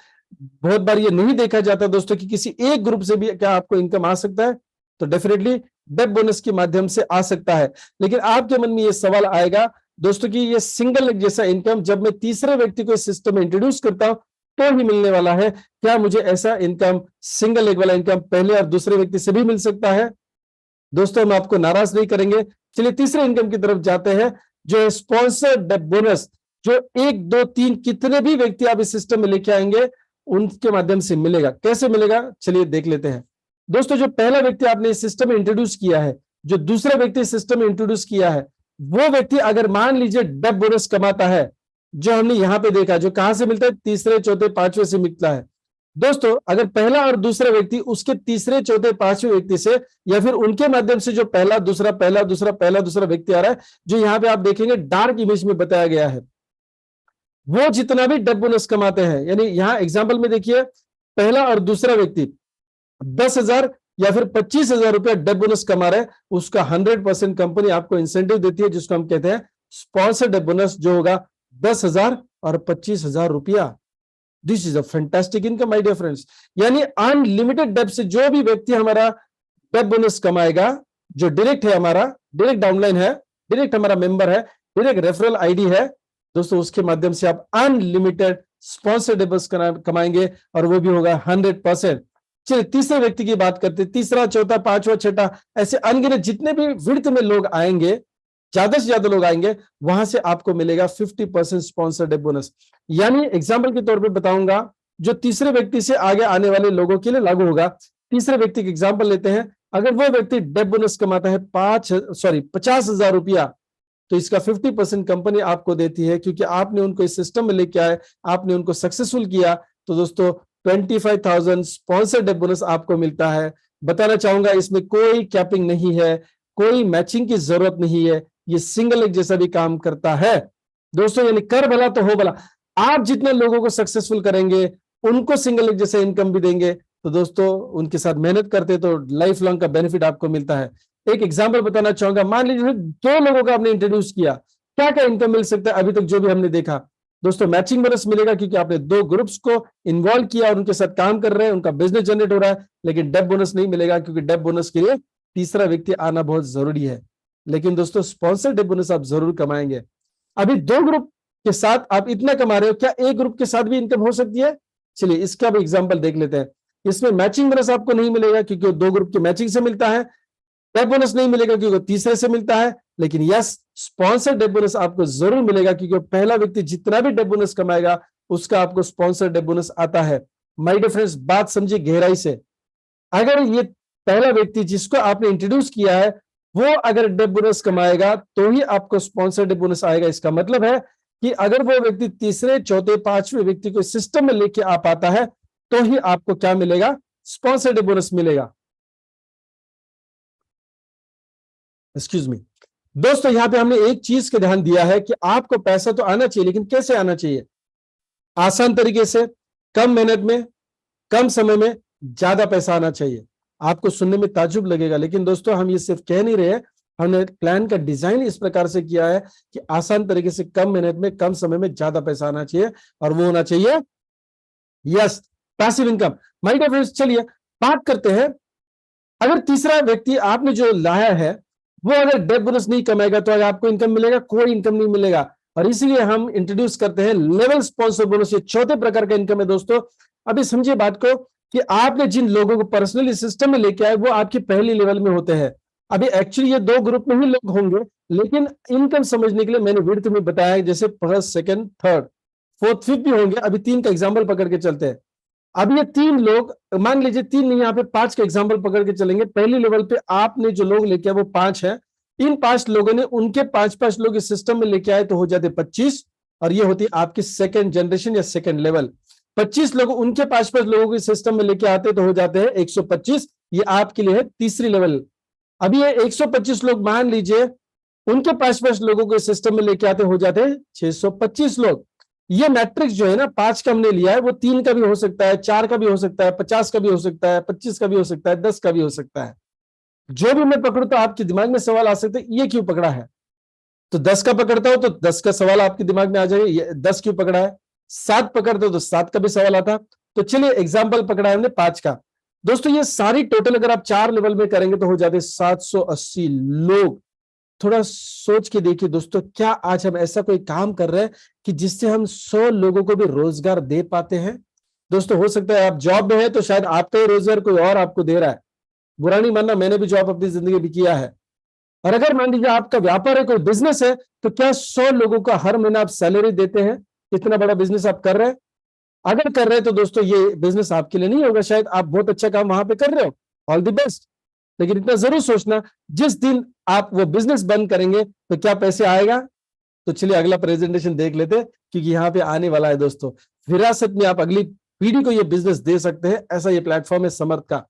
बहुत बार ये नहीं देखा जाता दोस्तों कि किसी एक ग्रुप से भी क्या आपको इनकम आ सकता है, तो डेफिनेटली डेप्थ बोनस के माध्यम से आ सकता है। लेकिन आपके मन में ये सवाल आएगा दोस्तों कि ये सिंगल लेग जैसा इनकम जब मैं तीसरे व्यक्ति को इस सिस्टम में इंट्रोड्यूस करता हूं, तो ही मिलने वाला है। क्या मुझे ऐसा इनकम, सिंगल लेग वाला इनकम पहले और दूसरे व्यक्ति से भी मिल सकता है? दोस्तों हम आपको नाराज नहीं करेंगे। चलिए तीसरे इनकम की तरफ जाते हैं, जो है स्पॉन्सर्ड बोनस, जो 1 2 3 कितने भी व्यक्ति आप इस सिस्टम में लेके आएंगे उनके माध्यम से मिलेगा। कैसे मिलेगा चलिए देख लेते हैं। दोस्तों जो पहला व्यक्ति आपने इस सिस्टम में इंट्रोड्यूस किया है, जो दूसरा व्यक्ति इस सिस्टम में इंट्रोड्यूस किया है, वो व्यक्ति अगर मान लीजिए डेब बोनस कमाता है, जो हमने यहां पे देखा, जो कहां से मिलता है, तीसरे चौथे पांचवें से मिलता है। दोस्तों अगर पहला और दूसरा व्यक्ति उसके तीसरे चौथे पांचवें व्यक्ति से, या फिर उनके माध्यम से जो पहला दूसरा पहला दूसरा पहला दूसरा व्यक्ति आ रहा है, जो यहां पे आप देखेंगे डार्क इमेज में बताया गया है, वो जितना भी डेब बोनस कमाते हैं, यानी यहां एग्जाम्पल में देखिए पहला और दूसरा व्यक्ति 10,000 या फिर 25,000 रुपया डेब बोनस कमा रहे हैं, उसका 100% कंपनी आपको इंसेंटिव देती है, जिसको हम कहते हैं स्पॉन्सर्ड डेब बोनस, जो होगा 10,000 और 25,000 रुपया। This is a fantastic income my dear friends. यानी अनलिमिटेड डेब से जो भी व्यक्ति हमारा डेब बोनस कमाएगा, जो डायरेक्ट है, हमारा डायरेक्ट डाउनलाइन है, डायरेक्ट हमारा मेंबर है, डायरेक्ट रेफरल आईडी है, दोस्तों उसके माध्यम से आप अनलिमिटेड स्पॉन्सर्ड डेब बोनस कमाएंगे, और वो भी होगा 100%। चलिए तीसरे व्यक्ति की बात करते हैं। तीसरा चौथा पांचवा छठा, ऐसे अनगिनत जितने भी विड्थ में लोग आएंगे, ज्यादा से ज्यादा लोग आएंगे, वहां से आपको मिलेगा 50% स्पॉन्सर्ड डेब बोनस। यानी एग्जांपल के तौर पे बताऊंगा, जो तीसरे व्यक्ति से आगे आने वाले लोगों के लिए लागू होगा। तीसरे व्यक्ति की एग्जांपल लेते हैं। अगर वो व्यक्ति डेब बोनस कमाता है 50,000 रुपया, तो इसका 50% कंपनी आपको देती है, क्योंकि आपने उनको इस सिस्टम में लेके आए, आपने उनको सक्सेसफुल किया। तो दोस्तों 25,000 स्पॉन्सर्ड डेब बोनस आपको मिलता है। बताना चाहूंगा इसमें कोई कैपिंग नहीं है, कोई मैचिंग की जरूरत नहीं है, ये सिंगल लेग जैसा भी काम करता है दोस्तों। यानी कर भला तो हो भला, आप जितने लोगों को सक्सेसफुल करेंगे उनको सिंगल लेग जैसा इनकम भी देंगे, तो दोस्तों उनके साथ मेहनत करते तो लाइफ लॉन्ग का बेनिफिट आपको मिलता है। एक एग्जांपल बताना चाहूंगा, मान लीजिए 2 लोगों का आपने इंट्रोड्यूस किया, क्या क्या इनकम मिल सकता है अभी तक जो भी हमने देखा? दोस्तों मैचिंग बोनस मिलेगा, क्योंकि आपने 2 ग्रुप्स को इन्वॉल्व किया और उनके साथ काम कर रहे हैं, उनका बिजनेस जनरेट हो रहा है। लेकिन डेब बोनस नहीं मिलेगा, क्योंकि डेब बोनस के लिए तीसरा व्यक्ति आना बहुत जरूरी है। लेकिन दोस्तों स्पॉन्सर्ड डेब बोनस आप जरूर कमाएंगे। अभी 2 ग्रुप के साथ आप इतना कमा रहे हो, क्या एक ग्रुप के साथ भी इनकम हो सकती है? चलिए इसका भी एग्जांपल देख लेते हैं। इसमें मैचिंग बोनस आपको नहीं मिलेगा, क्योंकि 2 ग्रुप के मैचिंग से मिलता है। डेब बोनस नहीं मिलेगा, क्योंकि तीसरे से मिलता है। लेकिन यस, स्पॉन्सर्ड डेब बोनस आपको जरूर मिलेगा, क्योंकि पहला व्यक्ति जितना भी डेब बोनस कमाएगा उसका आपको स्पॉन्सर्ड डेब बोनस आता है। माय डियर फ्रेंड्स, बात समझिए गहराई से। अगर ये पहला व्यक्ति जिसको आपने इंट्रोड्यूस किया है, वो अगर डेब बोनस कमाएगा तो ही आपको स्पॉन्सर्ड डेब बोनस आएगा। इसका मतलब है कि अगर वो व्यक्ति तीसरे चौथे पांचवें व्यक्ति को सिस्टम में लेके आ पाता है, तो ही आपको क्या मिलेगा? स्पॉन्सर्ड डेब बोनस मिलेगा। एक्सक्यूज मी दोस्तों, यहां पे हमने एक चीज का ध्यान दिया है कि आपको पैसा तो आना चाहिए, लेकिन कैसे आना चाहिए? आसान तरीके से, कम मेहनत में, कम समय में ज्यादा पैसा आना चाहिए। आपको सुनने में ताज्जुब लगेगा, लेकिन दोस्तों हम ये सिर्फ कह नहीं रहे, हमने प्लान का डिजाइन इस प्रकार से किया है कि आसान तरीके से, कम मेहनत में, कम समय में ज्यादा पैसा आना चाहिए, और वो होना चाहिए yes passive income. My dear friends, चलिए बात करते हैं। अगर तीसरा व्यक्ति आपने जो लाया है, वो अगर डेब बोनस नहीं कमाएगा, तो आपको इनकम मिलेगा? कोई इनकम नहीं मिलेगा। और इसीलिए हम इंट्रोड्यूस करते हैं लेवल स्पॉन्सर बोनस। ये चौथे प्रकार का इनकम है दोस्तों। अभी समझिए बात को, कि आपने जिन लोगों को पर्सनली सिस्टम में लेके आए, वो आपकी पहली लेवल में होते हैं। अभी एक्चुअली ये 2 ग्रुप में ही लोग होंगे, लेकिन इनकम समझने के लिए मैंने विड्थ में बताया, जैसे first, second, third, fourth, fifth भी होंगे। अभी 3 का एग्जाम्पल पकड़ के चलते हैं। अब ये 3 लोग, मान लीजिए 3 नहीं, यहाँ पे 5 का एग्जाम्पल पकड़ के चलेंगे। पहली लेवल पे आपने जो लोग लेके आए वो 5 है। इन 5 लोगों ने उनके 5-5 लोग इस सिस्टम में लेके आए, तो हो जाते 25, और ये होती आपकी सेकंड जनरेशन या सेकंड लेवल। 25 लोग उनके 5-5 लोगों के सिस्टम में लेके आते, तो हो जाते हैं 125। ये आपके लिए है तीसरी लेवल। अभी ये 125 लोग मान लीजिए उनके 5-5 लोगों के सिस्टम में लेके आते, हो जाते हैं 625 लोग। ये मैट्रिक्स जो है ना, 5 का हमने लिया है, वो 3 का भी हो सकता है, 4 का भी हो सकता है, 50 का भी हो सकता है, 25 का भी हो सकता है, 10 का भी हो सकता है। जो भी मैं पकड़ू तो आपके दिमाग में सवाल आ सकते हैं, ये क्यों पकड़ा है? तो 10 का पकड़ता हो तो 10 का सवाल आपके दिमाग में आ जाएगा, ये 10 क्यों पकड़ा है? 7 पकड़ते हो तो 7 का भी सवाल आता। तो चलिए एग्जाम्पल पकड़ा है हमने 5 का। दोस्तों ये सारी टोटल अगर आप 4 लेवल में करेंगे, तो हो जाते 780 लोग। थोड़ा सोच के देखिए दोस्तों, क्या आज हम ऐसा कोई काम कर रहे हैं कि जिससे हम 100 लोगों को भी रोजगार दे पाते हैं? दोस्तों हो सकता है आप जॉब में है तो शायद आपका ही रोजगार कोई और आपको दे रहा है। बुरा नहीं मानना, मैंने भी जॉब अपनी जिंदगी में किया है। और अगर मान लीजिए आपका व्यापार है, कोई बिजनेस है, तो क्या 100 लोगों का हर महीना आप सैलरी देते हैं? इतना बड़ा बिजनेस आप कर रहे हैं? अगर कर रहे हैं तो दोस्तों ये बिजनेस आपके लिए नहीं होगा। शायद आप बहुत अच्छा काम वहां पे कर रहे हो, ऑल द बेस्ट। लेकिन इतना जरूर सोचना, जिस दिन आप वो बिजनेस बंद करेंगे तो क्या पैसे आएगा? तो चलिए अगला प्रेजेंटेशन देख लेते हैं, क्योंकि यहाँ पे आने वाला है दोस्तों। विरासत में आप अगली पीढ़ी को ये बिजनेस दे सकते हैं, ऐसा ये प्लेटफॉर्म है समर्थ का।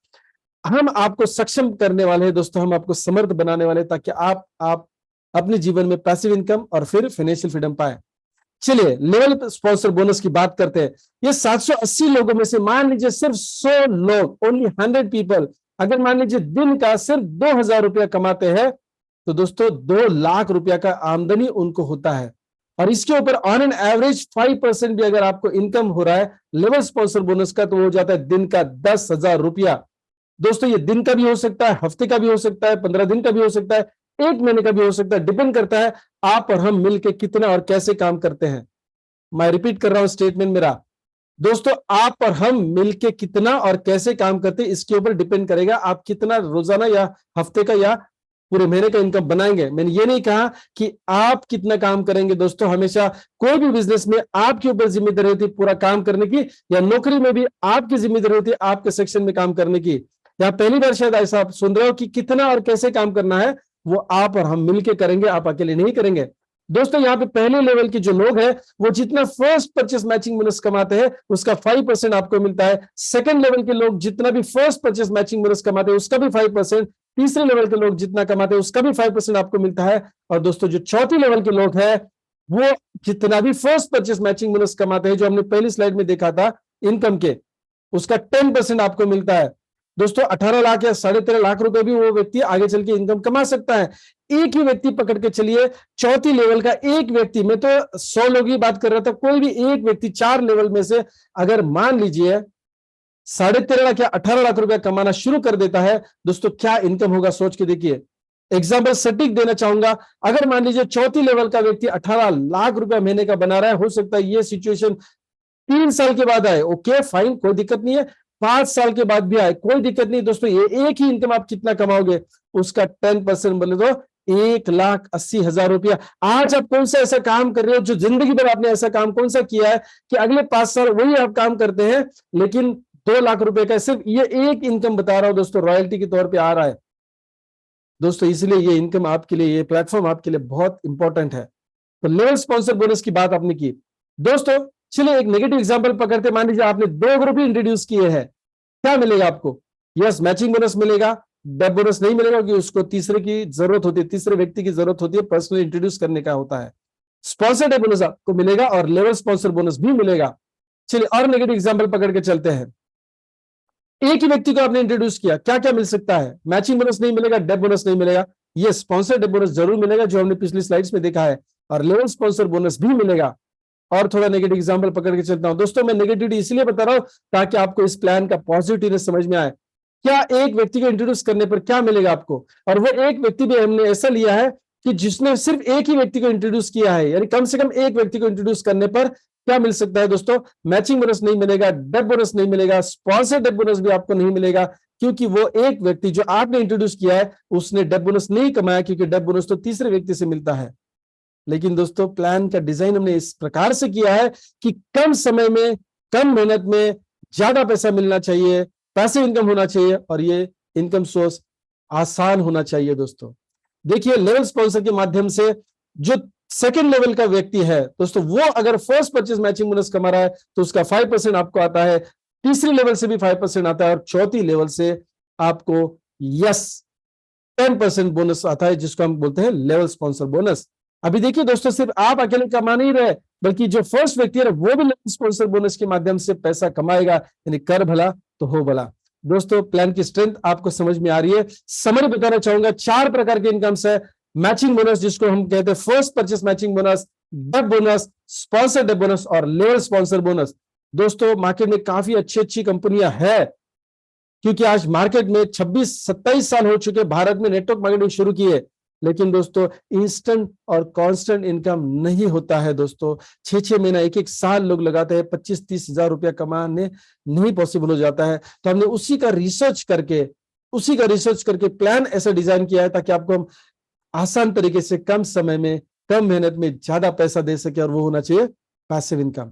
हम आपको सक्षम करने वाले हैं दोस्तों, हम आपको समर्थ बनाने वाले हैं, ताकि आप अपने जीवन में पैसिव इनकम और फिर फाइनेंशियल फ्रीडम पाए। चलिए लेवल स्पॉन्सर बोनस की बात करते हैं। ये 780 लोगों में से मान लीजिए सिर्फ 100 लोग, ओनली 100 पीपल, अगर मान लीजिए दिन का सिर्फ 2000 रुपया कमाते हैं, तो दोस्तों 2 लाख रुपया का आमदनी उनको होता है। और इसके ऊपर ऑन एन एवरेज 5% भी अगर आपको इनकम हो रहा है लेवल स्पॉन्सर बोनस का, तो वो हो जाता है दिन का 10,000 रुपया। दोस्तों ये दिन का भी हो सकता है, हफ्ते का भी हो सकता है, 15 दिन का भी हो सकता है, 1 महीने का भी हो सकता है। डिपेंड करता है आप और हम मिलकर कितना और कैसे काम करते हैं। मैं रिपीट कर रहा हूं स्टेटमेंट मेरा, दोस्तों आप और हम मिलके कितना और कैसे काम करते हैं, इसके ऊपर डिपेंड करेगा आप कितना रोजाना या हफ्ते का या पूरे महीने का इनकम बनाएंगे। मैंने ये नहीं कहा कि आप कितना काम करेंगे। दोस्तों हमेशा कोई भी बिजनेस में आपके ऊपर जिम्मेदारी होती है पूरा काम करने की, या नौकरी में भी आपकी जिम्मेदारी होती है आपके सेक्शन में काम करने की। या पहली बार शायद ऐसा आप सुन रहे हो कि कितना और कैसे काम करना है, वो आप और हम मिलके करेंगे, आप अकेले नहीं करेंगे। दोस्तों यहाँ पे पहले लेवल के जो लोग हैं वो जितना फर्स्ट परचेस मैचिंग बोनस कमाते हैं उसका 5% आपको मिलता है। सेकंड लेवल के लोग जितना भी फर्स्ट परचेस मैचिंग बोनस कमाते हैं उसका भी 5%। तीसरे लेवल के लोग जितना कमाते हैं उसका भी 5% आपको मिलता है। और दोस्तों जो चौथी लेवल के लोग हैं वो जितना भी फर्स्ट परचेस मैचिंग बोनस कमाते हैं, जो हमने पहली स्लाइड में देखा था इनकम के, उसका 10% आपको मिलता है। दोस्तों 18 लाख या 13.5 लाख रुपए भी वो व्यक्ति आगे चल के इनकम कमा सकता है। एक ही व्यक्ति पकड़ के चलिए, चौथी लेवल का एक व्यक्ति, मैं तो 100 लोगों की बात कर रहा था, कोई भी एक व्यक्ति 4 लेवल में से अगर मान लीजिए 13.5 लाख या 18 लाख रुपया कमाना शुरू कर देता है, दोस्तों क्या इनकम होगा सोच के देखिए। एग्जाम्पल सटीक देना चाहूंगा, अगर मान लीजिए चौथी लेवल का व्यक्ति 18 लाख रुपया महीने का बना रहा है, हो सकता है ये सिचुएशन 3 साल के बाद आए, ओके फाइन, कोई दिक्कत नहीं है। 5 साल के बाद भी आए, कोई दिक्कत नहीं। दोस्तों ये एक ही इनकम आप कितना कमाओगे, उसका 10% बोले तो 1,80,000 रुपया। आज आप कौन सा ऐसा काम कर रहे हो जो जिंदगी भर आपने ऐसा काम कौन सा किया है कि अगले 5 साल वही आप काम करते हैं, लेकिन 2 लाख रुपए का सिर्फ ये एक इनकम बता रहा हूं दोस्तों, रॉयल्टी के तौर पर आ रहा है। दोस्तों इसलिए ये इनकम आपके लिए, ये प्लेटफॉर्म आपके लिए बहुत इंपॉर्टेंट है। तो लेवल स्पॉन्सर बोनस की बात आपने की। दोस्तों चलिए एक नेगेटिव एग्जांपल पकड़ते, मान लीजिए आपने 2 ग्रुप ही इंट्रोड्यूस किए हैं, क्या मिलेगा आपको? यस मैचिंग बोनस मिलेगा, डेब बोनस नहीं मिलेगा क्योंकि उसको तीसरे की जरूरत होती है, तीसरे व्यक्ति की जरूरत होती है, पर्सनली इंट्रोड्यूस करने का होता है। स्पॉन्सर डेब बोनस आपको मिलेगा और लेवल स्पॉन्सर बोनस भी मिलेगा। चलिए और नेगेटिव एग्जांपल पकड़ के चलते हैं। एक ही व्यक्ति को आपने इंट्रोड्यूस किया, क्या क्या मिल सकता है? मैचिंग बोनस नहीं मिलेगा, डेब बोनस नहीं मिलेगा, ये स्पॉन्सर डेब बोनस जरूर मिलेगा जो हमने पिछली स्लाइड्स में देखा है, और लेवल स्पॉन्सर बोनस भी मिलेगा। और थोड़ा नेगेटिव एग्जांपल पकड़ के चलता हूं। दोस्तों मैं नेगेटिविटी इसलिए बता रहा हूं ताकि आपको इस प्लान का पॉजिटिवनेस समझ में आए। क्या एक व्यक्ति को इंट्रोड्यूस करने पर क्या मिलेगा आपको? और वो एक व्यक्ति भी हमने ऐसा लिया है कि जिसने सिर्फ एक ही व्यक्ति को इंट्रोड्यूस किया है, यानी कम से कम एक व्यक्ति को इंट्रोड्यूस करने पर क्या मिल सकता है दोस्तों? मैचिंग बोनस नहीं मिलेगा, डेब बोनस नहीं मिलेगा, स्पॉन्सर डेब बोनस भी आपको नहीं मिलेगा, क्योंकि वो एक व्यक्ति जो आपने इंट्रोड्यूस किया है उसने डेब बोनस नहीं कमाया, क्योंकि डेब बोनस तो तीसरे व्यक्ति से मिलता है। लेकिन दोस्तों प्लान का डिजाइन हमने इस प्रकार से किया है कि कम समय में, कम मेहनत में ज्यादा पैसा मिलना चाहिए, पैसे इनकम होना चाहिए, और ये इनकम सोर्स आसान होना चाहिए। दोस्तों देखिए लेवल स्पॉन्सर के माध्यम से जो सेकंड लेवल का व्यक्ति है दोस्तों, वो अगर फर्स्ट परचेज मैचिंग बोनस कमा रहा है तो उसका 5% आपको आता है, तीसरी लेवल से भी 5% आता है, और चौथी लेवल से आपको 10% बोनस आता है, जिसको हम बोलते हैं लेवल स्पॉन्सर बोनस। अभी देखिए दोस्तों, सिर्फ आप अकेले कमा नहीं रहे, बल्कि जो फर्स्ट व्यक्ति है वो भी लेवल स्पॉन्सर बोनस के माध्यम से पैसा कमाएगा, यानी कर भला तो हो भला। दोस्तों प्लान की स्ट्रेंथ आपको समझ में आ रही है। समरी बताना चाहूंगा, 4 प्रकार के इनकम्स है। मैचिंग बोनस जिसको हम कहते हैं फर्स्ट परचेस मैचिंग बोनस, डेब बोनस, स्पॉन्सर डेब बोनस और लेवल स्पॉन्सर बोनस। दोस्तों मार्केट में काफी अच्छी कंपनियां हैं, क्योंकि आज मार्केट में 26-27 साल हो चुके भारत में नेटवर्क मार्केटिंग शुरू की है। लेकिन दोस्तों इंस्टेंट और कांस्टेंट इनकम नहीं होता है दोस्तों। 6-6 महीना, एक साल लोग लगाते हैं, 25-30 हजार रुपया कमाने नहीं पॉसिबल हो जाता है। तो हमने उसी का रिसर्च करके प्लान ऐसा डिजाइन किया है ताकि आपको हम आसान तरीके से कम समय में, कम मेहनत में ज्यादा पैसा दे सके, और वो होना चाहिए पैसिव इनकम।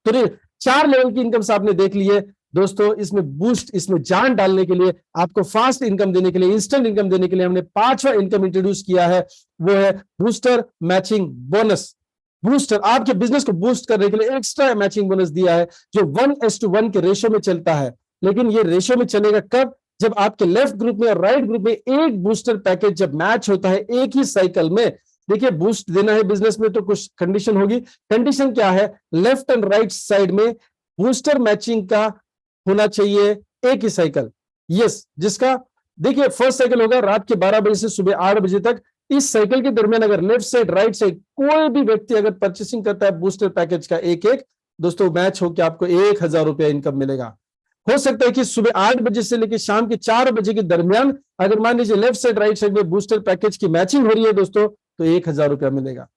तो ये 4 लेवल की इनकम आपने देख ली है दोस्तों। इसमें बूस्ट, इसमें जान डालने के लिए, आपको फास्ट इनकम देने के लिए, इंस्टेंट इनकम देने के लिए हमने 5वां इनकम इंट्रोड्यूस किया है, वो है बूस्टर मैचिंग बोनस। बूस्टर आपके बिजनेस को बूस्ट करने के लिए एक्स्ट्रा मैचिंग बोनस दिया है, जो 1:1 के रेशो में चलता है। लेकिन ये रेशो में चलेगा कब? जब आपके लेफ्ट ग्रुप में और राइट ग्रुप में एक बूस्टर पैकेज जब मैच होता है एक ही साइकिल में। देखिए, बूस्ट देना है बिजनेस में तो कुछ कंडीशन होगी। कंडीशन क्या है? लेफ्ट एंड राइट साइड में बूस्टर मैचिंग का होना चाहिए एक ही साइकिल। यस, जिसका देखिए फर्स्ट साइकिल होगा रात के 12 बजे से सुबह 8 बजे तक। इस साइकिल के दरमियान अगर लेफ्ट साइड, राइट साइड कोई भी व्यक्ति अगर परचेसिंग करता है बूस्टर पैकेज का एक एक, दोस्तों मैच होकर आपको 1000 रुपया इनकम मिलेगा। हो सकता है कि सुबह 8 बजे से लेकर शाम के 4 बजे के दरमियान अगर मान लीजिए लेफ्ट साइड, राइट साइड में बूस्टर पैकेज की मैचिंग हो रही है दोस्तों, तो 1000 रुपया मिलेगा।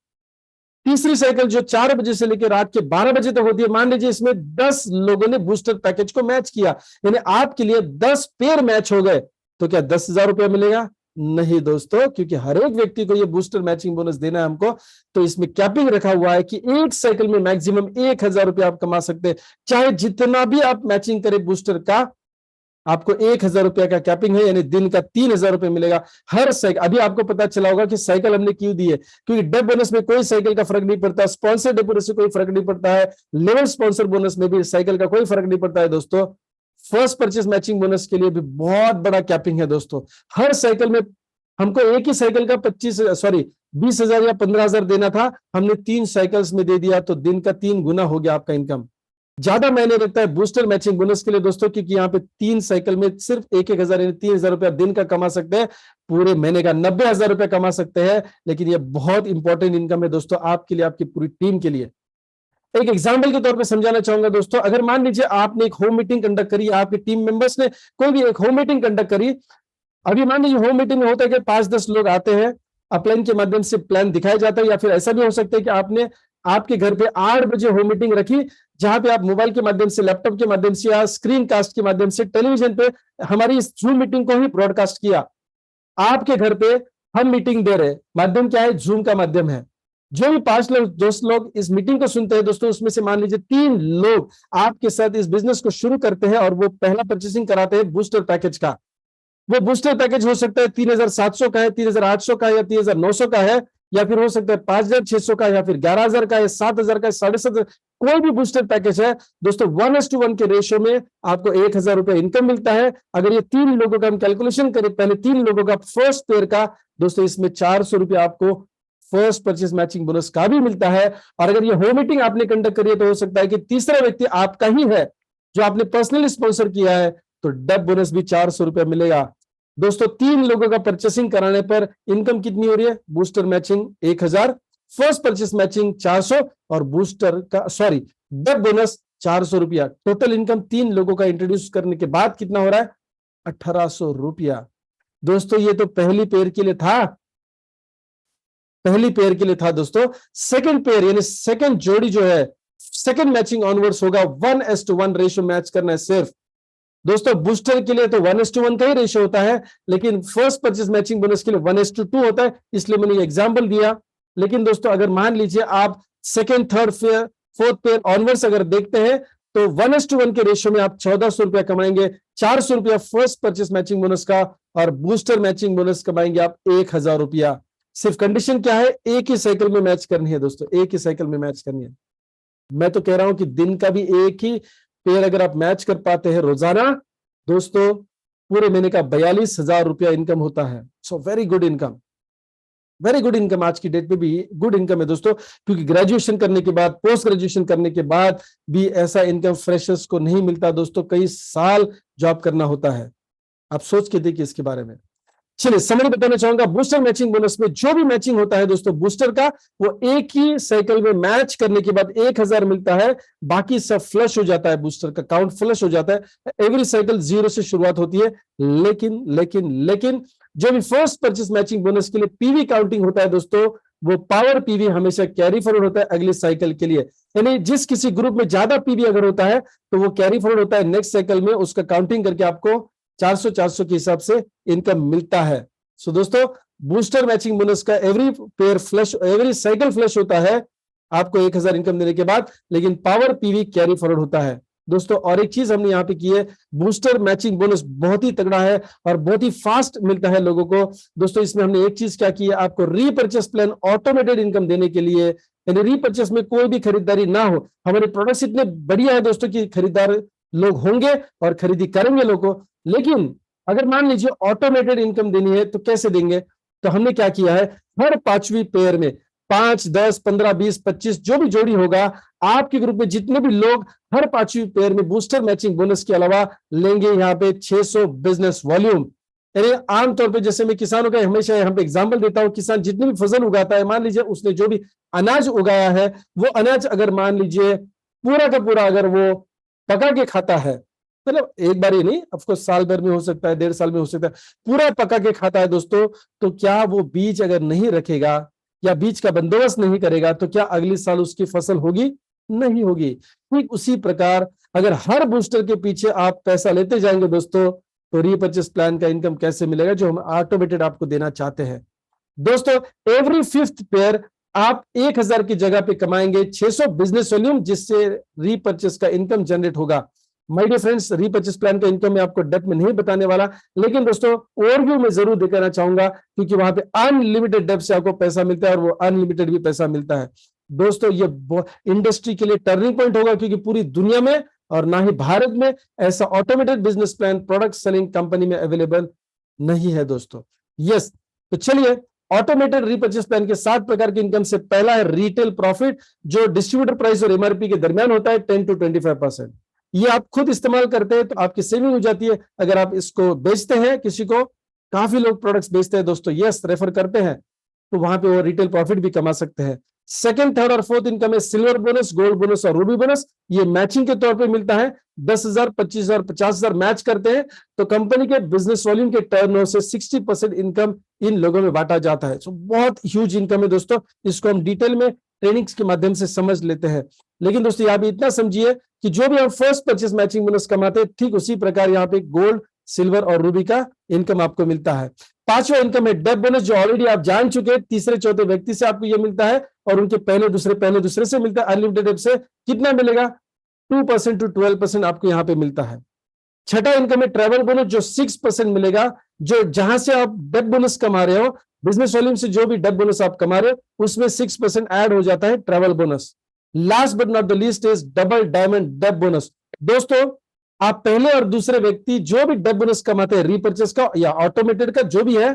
तीसरी साइकिल जो 4 बजे से लेकर रात के 12 बजे तक होती है, मान लीजिए इसमें 10 लोगों ने बूस्टर पैकेज को मैच किया, यानी आपके लिए 10 पेयर मैच हो गए, तो क्या 10,000 रुपया मिलेगा? नहीं दोस्तों, क्योंकि हर एक व्यक्ति को ये बूस्टर मैचिंग बोनस देना है हमको। तो इसमें कैपिंग रखा हुआ है कि एक साइकिल में मैक्सिमम 1000 रुपया आप कमा सकते हैं। चाहे जितना भी आप मैचिंग करें बूस्टर का, आपको 1000 रुपया का कैपिंग है, यानी दिन का 3000 रुपये मिलेगा हर साइकिल। अभी आपको पता चला होगा कि साइकिल हमने क्यों दी है, क्योंकि डेप बोनस में कोई साइकिल का फर्क नहीं पड़ता, स्पॉन्सर डेप बोनस से कोई फर्क नहीं पड़ता है, लेवल स्पॉन्सर बोनस में भी साइकिल का कोई फर्क नहीं पड़ता है दोस्तों। फर्स्ट परचेज मैचिंग बोनस के लिए भी बहुत बड़ा कैपिंग है दोस्तों। हर साइकिल में हमको एक ही साइकिल का 20,000 या 15,000 देना था, हमने 3 साइकिल्स में दे दिया, तो दिन का 3 गुना हो गया आपका इनकम। ज्यादा मायने रखता है बूस्टर मैचिंग बोनस के लिए दोस्तों, क्योंकि यहाँ पे 3 साइकिल में सिर्फ 1,000 यानी 3,000 रुपया दिन का कमा सकते हैं, पूरे महीने का 90,000 रुपया कमा सकते हैं। लेकिन ये बहुत इंपॉर्टेंट इनकम है दोस्तों आपके लिए, आपकी पूरी टीम के लिए। एक एग्जाम्पल के तौर पे समझाना चाहूंगा दोस्तों, अगर मान लीजिए आपने एक होम मीटिंग कंडक्ट करी, आपके टीम मेंबर्स ने कोई भी एक होम मीटिंग कंडक्ट करी। अभी मान लीजिए होम मीटिंग में होता है कि 5-10 लोग आते हैं, अपलाइन के माध्यम से प्लान दिखाया जाता है, या फिर ऐसा भी हो सकता है कि आपने आपके घर पे 8 बजे होम मीटिंग रखी, जहां पे आप मोबाइल के माध्यम से, लैपटॉप के माध्यम से या स्क्रीन कास्ट के माध्यम से टेलीविजन पे हमारी इस जूम मीटिंग को ही ब्रॉडकास्ट किया। आपके घर पे हम मीटिंग दे रहे, माध्यम क्या है? जूम का माध्यम है। जो भी 5 लोग, 10 लोग इस मीटिंग को सुनते हैं दोस्तों, उसमें से मान लीजिए 3 लोग आपके साथ इस बिजनेस को शुरू करते हैं और वो पहला परचेसिंग कराते हैं बूस्टर पैकेज का। वो बूस्टर पैकेज हो सकता है 3,700 का है, 3,800 का है, या 3,900 का है, या फिर हो सकता है 5,600 का, या फिर 11,000 का है, 7,000 का है, 7,500, कोई भी बूस्टर पैकेज है दोस्तों। 1:1 के रेशियो में आपको 1,000 रुपया इनकम मिलता है। अगर ये 3 लोगों का हम कैलकुलेशन करें, पहले 3 लोगों का फर्स्ट पेयर का दोस्तों, इसमें 400 रुपया आपको फर्स्ट परचेज मैचिंग बोनस का भी मिलता है। और अगर ये होम मीटिंग आपने कंडक्ट करी है, तो हो सकता है कि तीसरा व्यक्ति आपका ही है जो आपने पर्सनली स्पॉन्सर किया है, तो डेप बोनस भी 400 रुपया मिलेगा दोस्तों। 3 लोगों का परचेसिंग कराने पर इनकम कितनी हो रही है? Booster matching 1000, first purchase matching 400, और बूस्टर का डेप बोनस 400 रुपया। टोटल इनकम 3 लोगों का इंट्रोड्यूस करने के बाद कितना हो रहा है? 1800 रुपया दोस्तों। ये तो पहली पेयर के लिए था, पहली पेयर के लिए था दोस्तों। सेकंड पेयर यानी सेकंड जोड़ी जो है, सेकंड मैचिंग ऑनवर्ड्स होगा 1:1 रेशियो मैच करना है सिर्फ दोस्तों। बूस्टर के लिए तो 1:1 का ही रेशियो होता है, लेकिन फर्स्ट परचेज मैचिंग बोनस के लिए 1:2 होता है, इसलिए मैंने ये एग्जांपल दिया। लेकिन दोस्तों अगर मान लीजिए आप second, third pair, fourth pair onwards अगर देखते हैं, तो 1:1 के रेशियो में आप 1400 रुपया कमाएंगे। 400 रुपया फर्स्ट परचेज मैचिंग बोनस का, और बूस्टर मैचिंग बोनस कमाएंगे आप 1000 रुपया। सिर्फ कंडीशन क्या है? एक ही साइकिल में मैच करनी है दोस्तों, एक ही साइकिल में मैच करनी है। मैं तो कह रहा हूं कि दिन का भी एक ही पेयर अगर आप मैच कर पाते हैं रोजाना दोस्तों, पूरे महीने का 42,000 रुपया इनकम होता है। So very good income, very good income. आज की डेट पे भी गुड इनकम है दोस्तों, क्योंकि ग्रेजुएशन करने के बाद, पोस्ट ग्रेजुएशन करने के बाद भी ऐसा इनकम फ्रेशर्स को नहीं मिलता दोस्तों। कई साल जॉब करना होता है। आप सोच के देखिए इसके बारे में। चलिए समरी बताना चाहूंगा। बूस्टर मैचिंग बोनस में जो भी मैचिंग होता है दोस्तों बूस्टर का, वो एक ही साइकिल में मैच करने के बाद 1000 मिलता है, बाकी सब फ्लश हो जाता है, बूस्टर का काउंट फ्लश हो जाता है। एवरी साइकिल 0 से शुरुआत होती है, लेकिन जो भी फर्स्ट परचेस मैचिंग बोनस के लिए पीवी काउंटिंग होता है दोस्तों, वो पावर पीवी हमेशा कैरी फॉरवर्ड होता है अगले साइकिल के लिए। यानी जिस किसी ग्रुप में ज्यादा पीवी अगर होता है तो वो कैरी फॉरवर्ड होता है नेक्स्ट साइकिल में, उसका काउंटिंग करके आपको 400 के हिसाब से इनकम मिलता है। सो दोस्तों, बूस्टर मैचिंग बोनस का every pair flush, every cycle flush होता है आपको 1000 इनकम देने के बाद, लेकिन पावर पीवी कैरी फॉरवर्ड होता है दोस्तों। और एक चीज हमने यहाँ पे की है, बूस्टर मैचिंग बोनस बहुत ही तगड़ा है और बहुत ही फास्ट मिलता है लोगों को दोस्तों। इसमें हमने एक चीज क्या की है, आपको रीपर्चेस प्लान ऑटोमेटेड इनकम देने के लिए, यानी रीपर्चेस में कोई भी खरीदारी ना हो। हमारे प्रोडक्ट्स इतने बढ़िया है दोस्तों कि खरीदार लोग होंगे और खरीदी करेंगे लोगों को, लेकिन अगर मान लीजिए ऑटोमेटेड इनकम देनी है तो कैसे देंगे। तो हमने क्या किया है, हर 5वीं पेयर में 5, 10, 15, 20, 25 जो भी जोड़ी होगा, आपके ग्रुप में जितने भी लोग हर 5वीं पेयर में बूस्टर मैचिंग बोनस के अलावा लेंगे यहाँ पे 600 बिजनेस वॉल्यूम। यानी आमतौर पे जैसे मैं किसानों का हमेशा यहाँ पे एग्जाम्पल देता हूँ, किसान जितने भी फसल उगाता है, मान लीजिए उसने जो भी अनाज उगाया है, वो अनाज अगर मान लीजिए पूरा का पूरा अगर वो पका के खाता है, मतलब एक बार ही नहीं, ऑफकोर्स साल भर में हो सकता है, 1.5 साल में हो सकता है, पूरा पका के खाता है दोस्तों, तो क्या वो बीज अगर नहीं रखेगा या बीज का बंदोबस्त नहीं करेगा तो क्या अगले साल उसकी फसल होगी? नहीं होगी। ठीक उसी प्रकार अगर हर बूस्टर के पीछे आप पैसा लेते जाएंगे दोस्तों, तो रीपर्चेस प्लान का इनकम कैसे मिलेगा जो हम ऑटोमेटेड आपको देना चाहते हैं दोस्तों। एवरी 5th पेयर आप 1000 की जगह पे कमाएंगे 600 बिजनेस वॉल्यूम, जिससे रीपर्चेस का इनकम जनरेट होगा। My dear friends, repurchase plan का इनकम मैं आपको डेप्थ में नहीं बताने वाला, लेकिन दोस्तों ओवरव्यू में जरूर दिखाना चाहूंगा, क्योंकि वहां पे अनलिमिटेड डेप्थ से आपको पैसा मिलता है और वो अनलिमिटेड भी पैसा मिलता है दोस्तों। ये इंडस्ट्री के लिए टर्निंग पॉइंट होगा, क्योंकि पूरी दुनिया में और ना ही भारत में ऐसा automated business plan product selling company में अवेलेबल नहीं है दोस्तों। यस, तो चलिए, ऑटोमेटेड रीपर्चेस प्लान के 7 प्रकार के इनकम से पहला है रिटेल प्रॉफिट, जो डिस्ट्रीब्यूटर प्राइस और एमआरपी के दरमियान होता है 10 to 25%। ये आप खुद इस्तेमाल करते हैं तो आपकी सेविंग हो जाती है। अगर आप इसको बेचते हैं किसी को, काफी लोग प्रोडक्ट्स बेचते हैं दोस्तों, यस रेफर करते हैं, तो वहां पे वो रिटेल प्रॉफिट भी कमा सकते हैं। सेकंड, थर्ड और फोर्थ इनकम है सिल्वर बोनस, गोल्ड बोनस और रूबी बोनस। ये मैचिंग के तौर पे मिलता है। 10,000, 25,000, 50,000 मैच करते हैं तो कंपनी के बिजनेस वॉल्यूम के टर्नओवर से 60% इनकम इन लोगों में बांटा जाता है। तो बहुत ह्यूज इनकम है दोस्तों, इसको हम डिटेल में ट्रेनिंग्स के माध्यम से समझ लेते हैं। लेकिन दोस्तों यहाँ भी इतना समझिए कि जो भी हम फर्स्ट परचेस मैचिंग बोनस कमाते हैं, ठीक उसी प्रकार यहाँ पे गोल्ड, सिल्वर और रूबी का इनकम आपको मिलता है। 5वां इनकम है डेप बोनस, जो ऑलरेडी आप जान चुके हैं, तीसरे चौथे व्यक्ति से आपको ये मिलता है और उनके पहले दूसरे से मिलता है। अनलिमिटेड डेप से कितना मिलेगा? 2% to 12% आपको यहाँ पे मिलता है। छठा इनकम है ट्रैवल बोनस, जो 6% मिलेगा, जो जहां से आप डेप बोनस कमा रहे हो, बिजनेस वॉल्यूम से जो भी डेप बोनस आप कमा रहे हो उसमें 6% ऐड हो जाता है travel bonus. Last but not the least is double diamond डेप बोनस। दोस्तों, आप पहले और दूसरे व्यक्ति जो भी डेप बोनस कमाते हैं, रीपर्चेस का या ऑटोमेटेड का जो भी है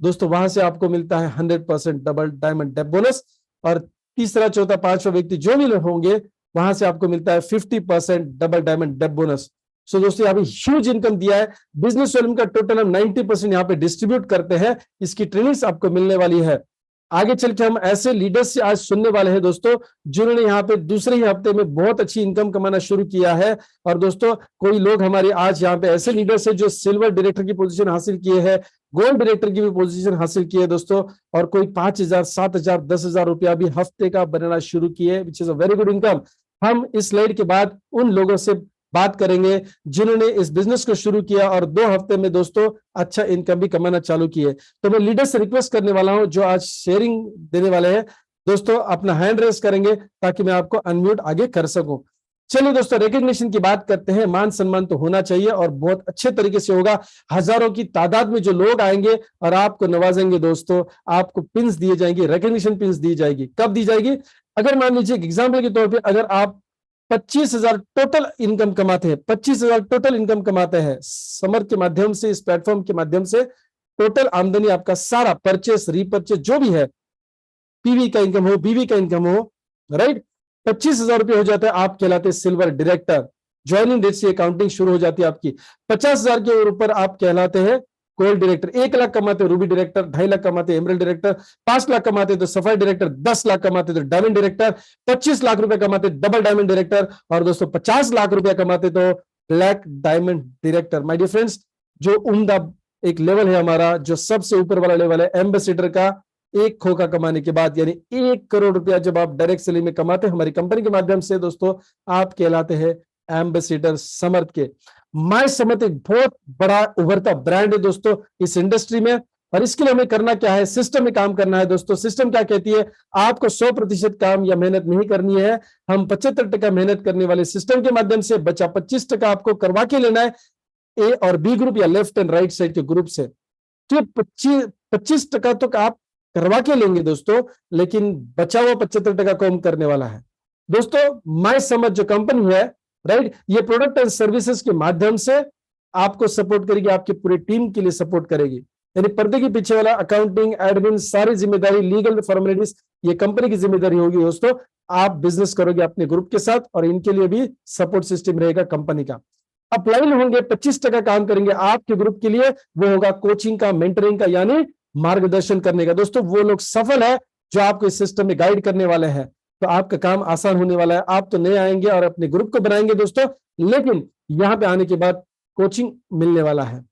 दोस्तों, वहां से आपको मिलता है 100% डबल डायमंड डेप बोनस। और तीसरा, चौथा, पांचवा व्यक्ति जो भी होंगे, वहां से आपको मिलता है 50% डबल डायमंड डेप बोनस। सो दोस्तों, यहाँ पे ह्यूज इनकम दिया है। बिजनेस वॉल्यूम का टोटल हम 90% यहाँ पे डिस्ट्रीब्यूट करते हैं। इसकी ट्रेनिंग्स आपको मिलने वाली है। आगे चल के हम ऐसे लीडर्स से आज सुनने वाले हैं दोस्तों, जिन्होंने यहाँ पे दूसरे ही हफ्ते में बहुत अच्छी इनकम कमाना शुरू किया है। और दोस्तों, कोई लोग हमारे आज यहाँ पे ऐसे लीडर्स हैं जो सिल्वर डायरेक्टर की पोजीशन हासिल किए हैं, गोल्ड डायरेक्टर की भी पोजीशन हासिल की है दोस्तों, और कोई 5,000, 7,000, 10,000 रुपया भी हफ्ते का बनाना शुरू किए, which is a very good income. हम इस स्लाइड के बाद उन लोगों से बात करेंगे जिन्होंने इस बिजनेस को शुरू किया और 2 हफ्ते में दोस्तों अच्छा इनकम भी कमाना चालू किए। तो मैं लीडर से रिक्वेस्ट करने वाला हूं जो आज शेयरिंग देने वाले हैं दोस्तों, अपना हैंड रेस करेंगे ताकि मैं आपको अनम्यूट आगे कर सकूं। चलिए दोस्तों, रिकॉग्निशन की बात करते हैं। मान सम्मान तो होना चाहिए और बहुत अच्छे तरीके से होगा। हजारों की तादाद में जो लोग आएंगे और आपको नवाजेंगे दोस्तों, आपको पिन्स दिए जाएंगे, रिकॉग्निशन पिन्स दी जाएगी। कब दी जाएगी? अगर मान लीजिए एग्जाम्पल के तौर पर अगर आप 25,000 टोटल इनकम कमाते हैं, 25,000 टोटल इनकम कमाते हैं समर के माध्यम से, इस प्लेटफॉर्म के माध्यम से, टोटल आमदनी आपका सारा परचेस रीपरचेस जो भी है, पीवी का इनकम हो, बीवी का इनकम हो, राइट, 25,000 रुपये हो जाता है, आप कहलाते हैं सिल्वर डायरेक्टर। ज्वाइनिंग डेट से अकाउंटिंग शुरू हो जाती है आपकी। 50,000 के ऊपर आप कहलाते हैं गोल्ड डायरेक्टर। 1 लाख कमाते रूबी डायरेक्टर, 2.5 लाख कमाते एमरल्ड डायरेक्टर, 5 लाख कमाते तो सफाई डायरेक्टर, 10 लाख कमाते तो डायमंड डायरेक्टर, 25 लाख रुपए कमाते डबल डायमंड डायरेक्टर, और दोस्तों 50 लाख रुपया कमाते तो black diamond director. My dear friends, जो उम्दा एक लेवल है हमारा जो सबसे ऊपर वाला लेवल है एम्बेसडर का। एक खोखा कमाने के बाद यानी 1 करोड़ रुपया जब आप डायरेक्ट सेलिंग में कमाते हैं हमारी कंपनी के माध्यम से दोस्तों, आप कहलाते हैं एम्बेसडर समर्थ के। माय समर्थ एक बहुत बड़ा उभरता ब्रांड है दोस्तों इस इंडस्ट्री में। और इसके लिए हमें करना क्या है, सिस्टम में काम करना है दोस्तों। सिस्टम क्या कहती है, आपको 100% काम या मेहनत नहीं करनी है। हम 75% मेहनत करने वाले सिस्टम के माध्यम से, बचा 25% आपको करवा के लेना है ए और बी ग्रुप या लेफ्ट एंड राइट साइड के ग्रुप से। तो 25% तो आप करवा के लेंगे दोस्तों, लेकिन बचा हुआ 75% को हम करने वाला है दोस्तों। माय समझ जो कंपनी है, राइट, ये प्रोडक्ट एंड सर्विसेज के माध्यम से आपको सपोर्ट करेगी, आपकी पूरी टीम के लिए सपोर्ट करेगी। यानी पर्दे के पीछे वाला अकाउंटिंग, एडमिन, सारी जिम्मेदारी, लीगल फॉर्मेलिटीज, ये कंपनी की जिम्मेदारी होगी दोस्तों। आप बिजनेस करोगे अपने ग्रुप के साथ और इनके लिए भी सपोर्ट सिस्टम रहेगा कंपनी का। अपलाइन होंगे, 25% काम करेंगे आपके ग्रुप के लिए, वो होगा कोचिंग का, मेंटरिंग का, यानी मार्गदर्शन करने का। दोस्तों वो लोग सफल है जो आपको इस सिस्टम में गाइड करने वाले हैं, तो आपका काम आसान होने वाला है। आप तो नए आएंगे और अपने ग्रुप को बनाएंगे दोस्तों, लेकिन यहां पे आने के बाद कोचिंग मिलने वाला है।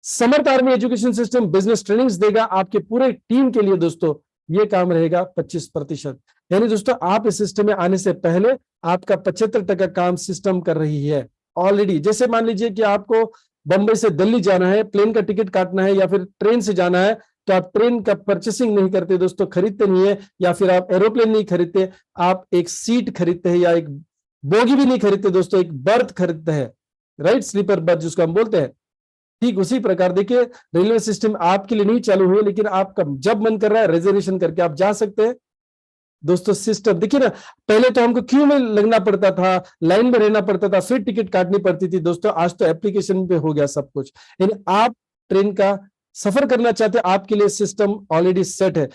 Samarth army education system business trainings देगा आपके पूरे टीम के लिए दोस्तों। ये काम रहेगा 25%। यानी दोस्तों आप इस सिस्टम में आने से पहले आपका 75% काम सिस्टम कर रही है ऑलरेडी। जैसे मान लीजिए कि आपको बंबई से दिल्ली जाना है, प्लेन का टिकट काटना है या फिर ट्रेन से जाना है, तो आप ट्रेन का परचेसिंग नहीं करते दोस्तों, खरीदते नहीं है, या फिर आप एरोप्लेन नहीं खरीदते, आप एक सीट खरीदते हैं या एक बोगी भी नहीं खरीदते दोस्तों, एक बर्थ खरीदते हैं, राइट, स्लीपर बर्थ जिसको हम बोलते हैं। ठीक उसी प्रकार देखिए रेलवे सिस्टम आपके लिए नहीं चालू हुई, लेकिन आपका जब मन कर रहा है रिजर्वेशन करके आप जा सकते हैं दोस्तों। सिस्टम देखिए ना, पहले तो हमको क्यू में लगना पड़ता था, लाइन में रहना पड़ता था, फिर टिकट काटनी पड़ती थी दोस्तों। आज तो एप्लीकेशन पे हो गया सब कुछ। यानी आप ट्रेन का सफर करना चाहते हैं, आपके लिए सिस्टम ऑलरेडी सेट है।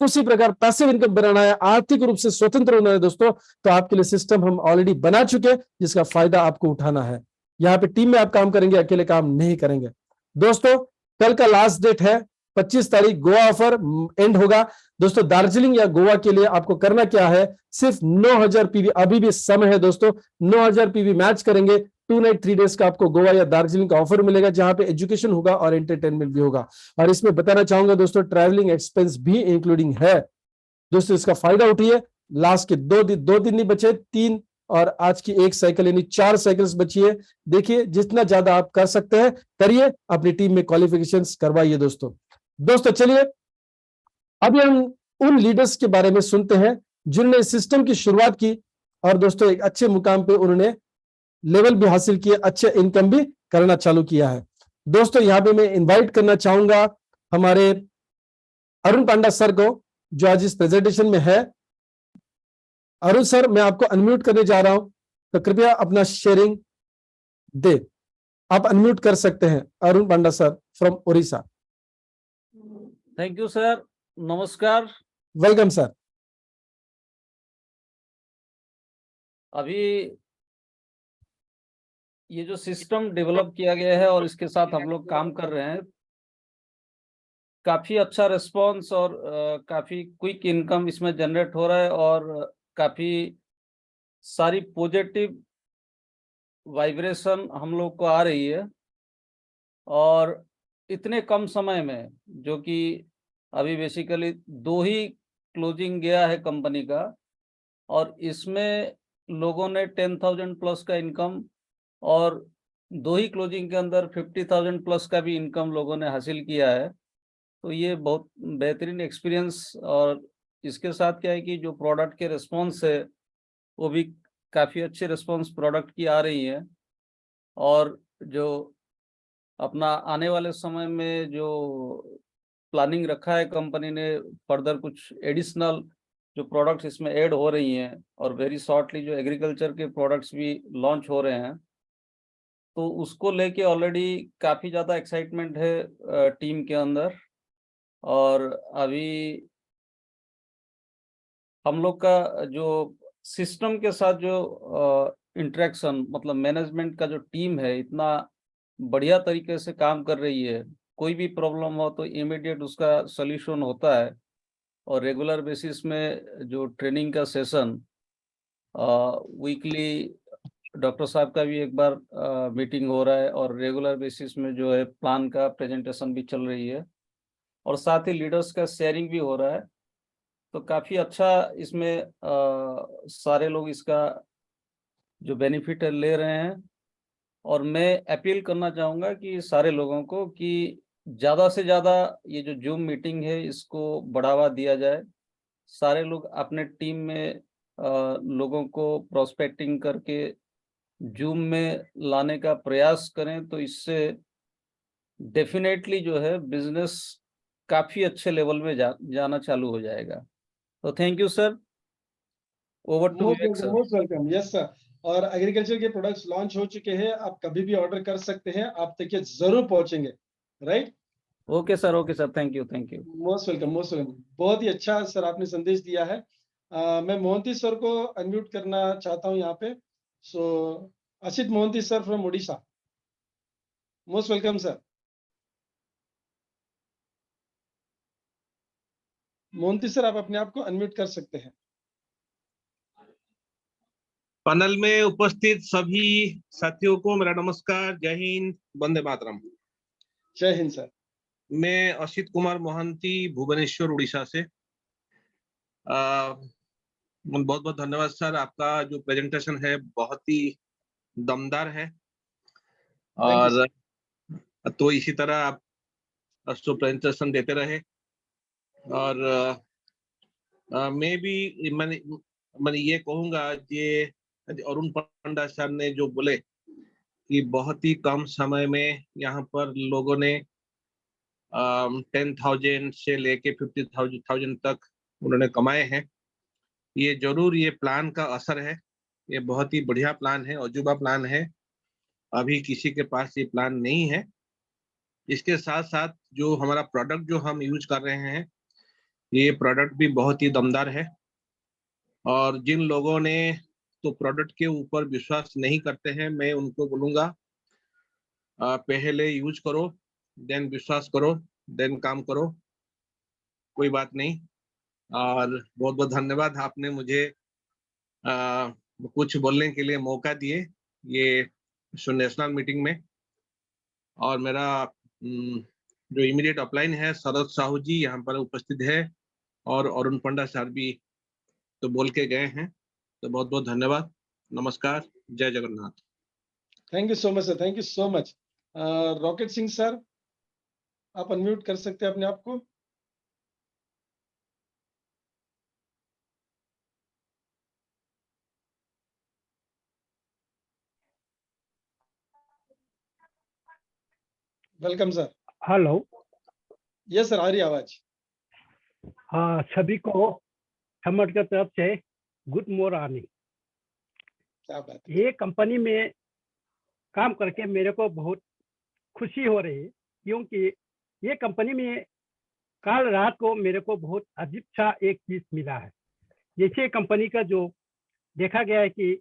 उसी प्रकार पैसिव इनकम बनाना है, आर्थिक रूप से स्वतंत्र होना है दोस्तों, तो आपके लिए सिस्टम हम ऑलरेडी बना चुके हैं, जिसका फायदा आपको उठाना है। यहाँ पे टीम में आप काम करेंगे, अकेले काम नहीं करेंगे दोस्तों। कल का लास्ट डेट है 25 तारीख, गोवा ऑफर एंड होगा दोस्तों। दार्जिलिंग या गोवा के लिए आपको करना क्या है, सिर्फ 9000 पीवी, अभी भी समय है दोस्तों। 9000 पीवी मैच करेंगे, 2 नाइट 3 डेज का आपको गोवा या दार्जिलिंग का ऑफर मिलेगा, जहां पे एजुकेशन होगा और एंटरटेनमेंट भी होगा। और इसमें बताना चाहूंगा दोस्तों, ट्रैवलिंग एक्सपेंस भी इंक्लूडिंग है दोस्तों। इसका फायदा उठिए। लास्ट के 2 दिन नहीं बचे, 3 और आज की 1 साइकिल, यानी 4 साइकिल्स बची है। देखिए जितना ज्यादा आप कर सकते हैं करिए, अपनी टीम में क्वालिफिकेशंस करवाइए दोस्तों। चलिए अभी हम उन लीडर्स के बारे में सुनते हैं जिन्होंने इस सिस्टम की शुरुआत की और दोस्तों एक अच्छे मुकाम पे उन्होंने लेवल भी हासिल किए, अच्छे इनकम भी करना चालू किया है दोस्तों। यहां पे मैं इनवाइट करना चाहूंगा हमारे अरुण पांडा सर को, जो आज इस प्रेजेंटेशन में है। अरुण सर, मैं आपको अनम्यूट करने जा रहा हूं, तो कृपया अपना शेयरिंग दे। आप अनम्यूट कर सकते हैं, Arun Panda sir from Orissa. Thank you sir, नमस्कार। Welcome sir. अभी ये जो सिस्टम डेवलप किया गया है और इसके साथ हम लोग काम कर रहे हैं, काफी अच्छा रिस्पांस और काफी क्विक इनकम इसमें जनरेट हो रहा है और काफी सारी पॉजिटिव वाइब्रेशन हम लोग को आ रही है। और इतने कम समय में, जो कि अभी बेसिकली 2 ही क्लोजिंग गया है कंपनी का, और इसमें लोगों ने 10,000 प्लस का इनकम और 2 ही क्लोजिंग के अंदर 50,000 प्लस का भी इनकम लोगों ने हासिल किया है। तो ये बहुत बेहतरीन एक्सपीरियंस। और इसके साथ क्या है कि जो प्रोडक्ट के रिस्पॉन्स है वो भी काफ़ी अच्छे रिस्पॉन्स प्रोडक्ट की आ रही है। और जो अपना आने वाले समय में जो प्लानिंग रखा है कंपनी ने, फर्दर कुछ एडिशनल जो प्रोडक्ट्स इसमें ऐड हो रही हैं और वेरी शॉर्टली जो एग्रीकल्चर के प्रोडक्ट्स भी लॉन्च हो रहे हैं, तो उसको लेके ऑलरेडी काफ़ी ज़्यादा एक्साइटमेंट है टीम के अंदर। और अभी हम लोग का जो सिस्टम के साथ जो इंटरेक्शन, मतलब मैनेजमेंट का जो टीम है, इतना बढ़िया तरीके से काम कर रही है। कोई भी प्रॉब्लम हो तो इमीडिएट उसका सॉल्यूशन होता है। और रेगुलर बेसिस में जो ट्रेनिंग का सेशन वीकली डॉक्टर साहब का भी एक बार मीटिंग हो रहा है और रेगुलर बेसिस में जो है प्लान का प्रेजेंटेशन भी चल रही है और साथ ही लीडर्स का शेयरिंग भी हो रहा है। तो काफ़ी अच्छा इसमें सारे लोग इसका जो बेनिफिट है ले रहे हैं और मैं अपील करना चाहूँगा कि सारे लोगों को कि ज़्यादा से ज़्यादा ये जो जूम मीटिंग है इसको बढ़ावा दिया जाए। सारे लोग अपने टीम में लोगों को प्रोस्पेक्टिंग करके जूम में लाने का प्रयास करें तो इससे डेफिनेटली जो है बिजनेस काफ़ी अच्छे लेवल में जाना चालू हो जाएगा। तो thank you sir. Over to Vivek sir. Most welcome. Yes sir. और एग्रीकल्चर के प्रोडक्ट्स लॉन्च हो चुके हैं, आप कभी भी ऑर्डर कर सकते हैं, आप तक ये जरूर पहुंचेंगे। Right. Okay sir, thank you thank you. Most welcome, most welcome. बहुत ही अच्छा सर आपने संदेश दिया है। मैं मोहंती सर को अनम्यूट करना चाहता हूं यहाँ पे। So Asit Mohanty sir from Odisha, most welcome sir. Mohanty sir आप अपने आप को अनम्यूट कर सकते हैं। पैनल में उपस्थित सभी साथियों को मेरा नमस्कार, जय हिंद, वंदे मातरम। जय हिंद सर। मैं असित कुमार मोहंती, भुवनेश्वर, उड़ीसा से। बहुत बहुत धन्यवाद सर, आपका जो प्रेजेंटेशन है बहुत ही दमदार है और तो इसी तरह आप जो प्रेजेंटेशन देते रहे। और मैं भी मैंने ये कहूँगा ये अरुण पंडा सर ने जो बोले कि बहुत ही कम समय में यहाँ पर लोगों ने 10,000 से लेके 50,000 तक उन्होंने कमाए हैं। ये जरूर ये प्लान का असर है। ये बहुत ही बढ़िया प्लान है, अजूबा प्लान है। अभी किसी के पास ये प्लान नहीं है। इसके साथ साथ जो हमारा प्रोडक्ट जो हम यूज कर रहे हैं, ये प्रोडक्ट भी बहुत ही दमदार है। और जिन लोगों ने तो प्रोडक्ट के ऊपर विश्वास नहीं करते हैं, मैं उनको बोलूँगा पहले यूज करो, देन विश्वास करो, देन काम करो, कोई बात नहीं। और बहुत बहुत धन्यवाद, आपने मुझे कुछ बोलने के लिए मौका दिए ये नेशनल मीटिंग में। और मेरा जो इमीडिएट अपलाइन है, शरद साहू जी यहाँ पर उपस्थित है और अरुण पंडा सर भी तो बोल के गए हैं। तो बहुत बहुत धन्यवाद, नमस्कार, जय Jagannath. Thank you so much sir, thank you so much. Rocket Singh sir आप अनम्यूट कर सकते हैं अपने आप को। Welcome sir. Hello. Yes sir, आ रही आवाज। हाँ, सभी को समझ की तरफ से गुड मॉर्निंग। क्या बात है। ये कंपनी में काम करके मेरे को बहुत खुशी हो रही है, क्योंकि ये कंपनी में कल रात को मेरे को बहुत अजीब सा एक चीज मिला है। जैसे कंपनी का जो देखा गया है कि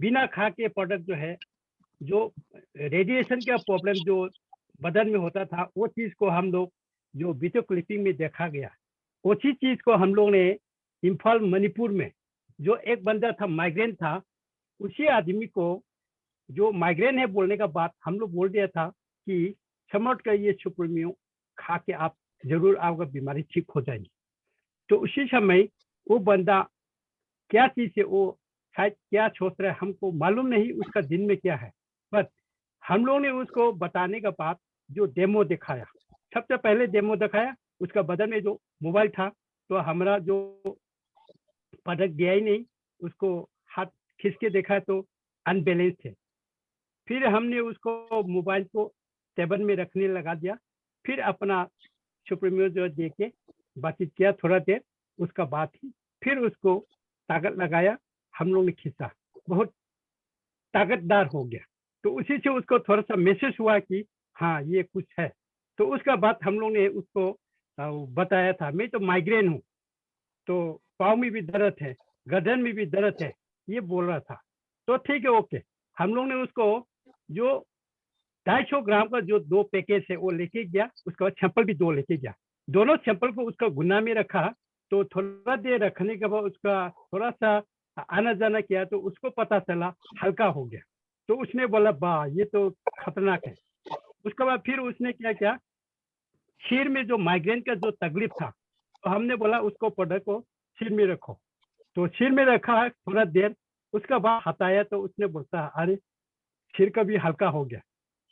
बिना खा के प्रोडक्ट जो है, जो रेडिएशन का प्रॉब्लम जो बदन में होता था, वो चीज को हम लोग जो वीडियो क्लिपिंग में देखा गया, उसी चीज को हम लोग ने इम्फाल मणिपुर में जो एक बंदा था, माइग्रेन था, उसी आदमी को जो माइग्रेन है बोलने का बात हम लोग बोल दिया था कि समट का ये सुप्रीमियो खा के आप जरूर आपका बीमारी ठीक हो जाएगी। तो उसी समय वो बंदा क्या चीज है, वो शायद क्या सोच रहा है हमको मालूम नहीं, उसका दिन में क्या है। बट हम लोग ने उसको बताने का बाद जो डेमो दिखाया, सबसे पहले डेमो दिखाया, उसका बदन में जो मोबाइल था, तो हमारा जो प्रोडक्ट दिया ही नहीं, उसको हाथ खींच के देखा तो अनबैलेंस है। फिर हमने उसको मोबाइल को टेबल में रखने लगा दिया, फिर अपना सुप्रीमियो जो दे के बातचीत किया थोड़ा देर, उसका बाद ही फिर उसको ताकत लगाया, हम लोग ने खींचा, बहुत ताकतदार हो गया। तो उसी से उसको थोड़ा सा महसूस हुआ कि हाँ ये कुछ है। तो उसका बाद हम लोग ने उसको बताया था, मैं तो माइग्रेन हूँ, तो पाँव में भी दर्द है, गर्दन में भी दर्द है, ये बोल रहा था। तो ठीक है, ओके। हम लोग ने उसको जो 250 ग्राम का जो 2 पैकेज है वो लेके गया, उसके बाद सैंपल भी 2 लेके गया। दोनों सैंपल को उसका गुना में रखा, तो थोड़ा देर रखने के बाद उसका थोड़ा सा आना जाना किया तो उसको पता चला हल्का हो गया। तो उसने बोला वाह ये तो खतरनाक है। उसके बाद फिर उसने क्या किया, सिर में जो माइग्रेन का जो तकलीफ था, तो हमने बोला उसको प्रोडक्ट को सिर में रखो। तो सिर में रखा है थोड़ा देर, उसका बाद हटाया तो उसने बोलता अरे सिर का भी हल्का हो गया।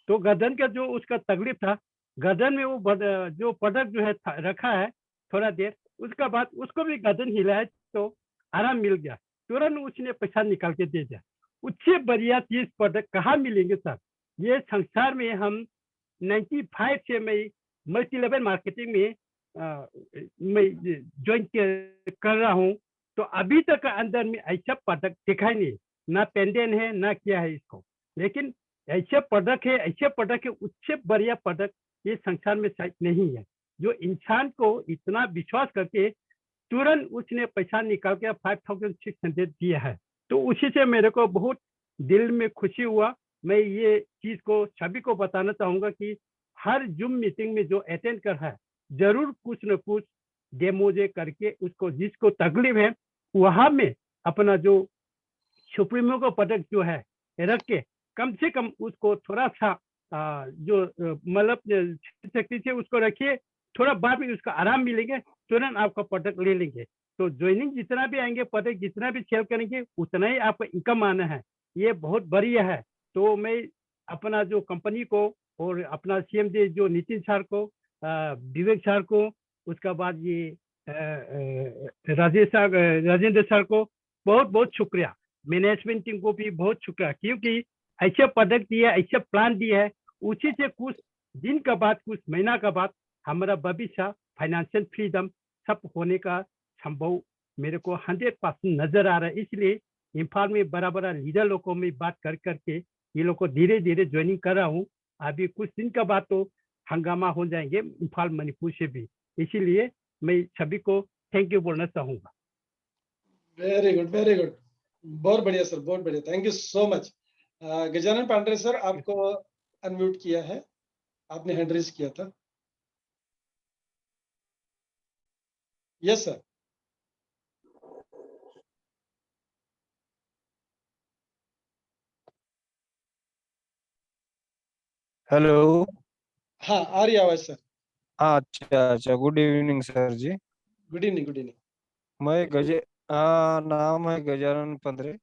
तो गर्दन का जो उसका तकलीफ था, गर्दन में वो जो प्रोडक्ट जो है रखा है थोड़ा देर, उसका बाद उसको भी गर्दन हिलाया तो आराम मिल गया। तुरंत उसने पैसा निकाल के दे दिया। उससे बढ़िया चीज प्रोडक्ट कहाँ मिलेंगे सर? ये संसार में हम 95 से मैं मल्टी लेवल मार्केटिंग में मैं ज्वाइन कर रहा हूँ, तो अभी तक अंदर में ऐसा प्रोडक्ट दिखाई नहीं, ना पेंडेंट है ना क्या है इसको। लेकिन ऐसे प्रोडक्ट है, ऐसे प्रोडक्ट है, उससे बढ़िया प्रोडक्ट ये संसार में शायद नहीं है, जो इंसान को इतना विश्वास करके तुरंत उसने पैसा निकाल के 5600 दिया है। तो उसी से मेरे को बहुत दिल में खुशी हुआ। मैं ये चीज को सभी को बताना चाहूंगा कि हर जूम मीटिंग में जो अटेंड कर है, जरूर कुछ न कुछ डेमोजे करके उसको जिसको तकलीफ है वहां में अपना जो सुप्रीमो का प्रोडक्ट जो है रख के कम से कम उसको थोड़ा सा जो मतलब शक्ति से उसको रखिए, थोड़ा बाद में उसका आराम मिलेंगे, तुरंत आपका प्रोडक्ट ले लेंगे। तो ज्वाइनिंग जितना भी आएंगे, प्रोडक्ट जितना भी सेल करेंगे, उतना ही आपका इनकम आना है। ये बहुत बढ़िया है। तो मैं अपना जो कंपनी को और अपना सीएमडी जो नितिन सर को, विवेक सर को, उसका बाद ये राजेंद्र सर को बहुत बहुत शुक्रिया, मैनेजमेंट टीम को भी बहुत शुक्रिया, क्योंकि ऐसे प्रोडक्ट दिया, ऐसे प्लान दिया है, उसी से कुछ दिन का बाद, कुछ महीना का बाद हमारा भविष्य, फाइनेंशियल फ्रीडम सब होने का संभव मेरे को 100% नजर आ रहा है। इसलिए इम्फाल में बड़ा बड़ा लीडर लोगों में बात कर करके ये लोग को धीरे धीरे ज्वाइनिंग कर रहा हूँ। अभी कुछ दिन का बाद तो हंगामा हो जाएंगे इम्फाल मणिपुर से भी, इसीलिए मैं सभी को थैंक यू बोलना चाहूंगा। वेरी गुड, वेरी गुड, बहुत बढ़िया सर, बहुत बढ़िया, thank you so much. Gajanan Pandey sir, आपको अनम्यूट किया है, आपने हैंड रेज किया था। Yes sir. हेलो। हाँ, आ रही आवाज सर। हाँ, अच्छा अच्छा, good evening sir ji. Good evening, good evening. मैं नाम है गजानन पंद्रे,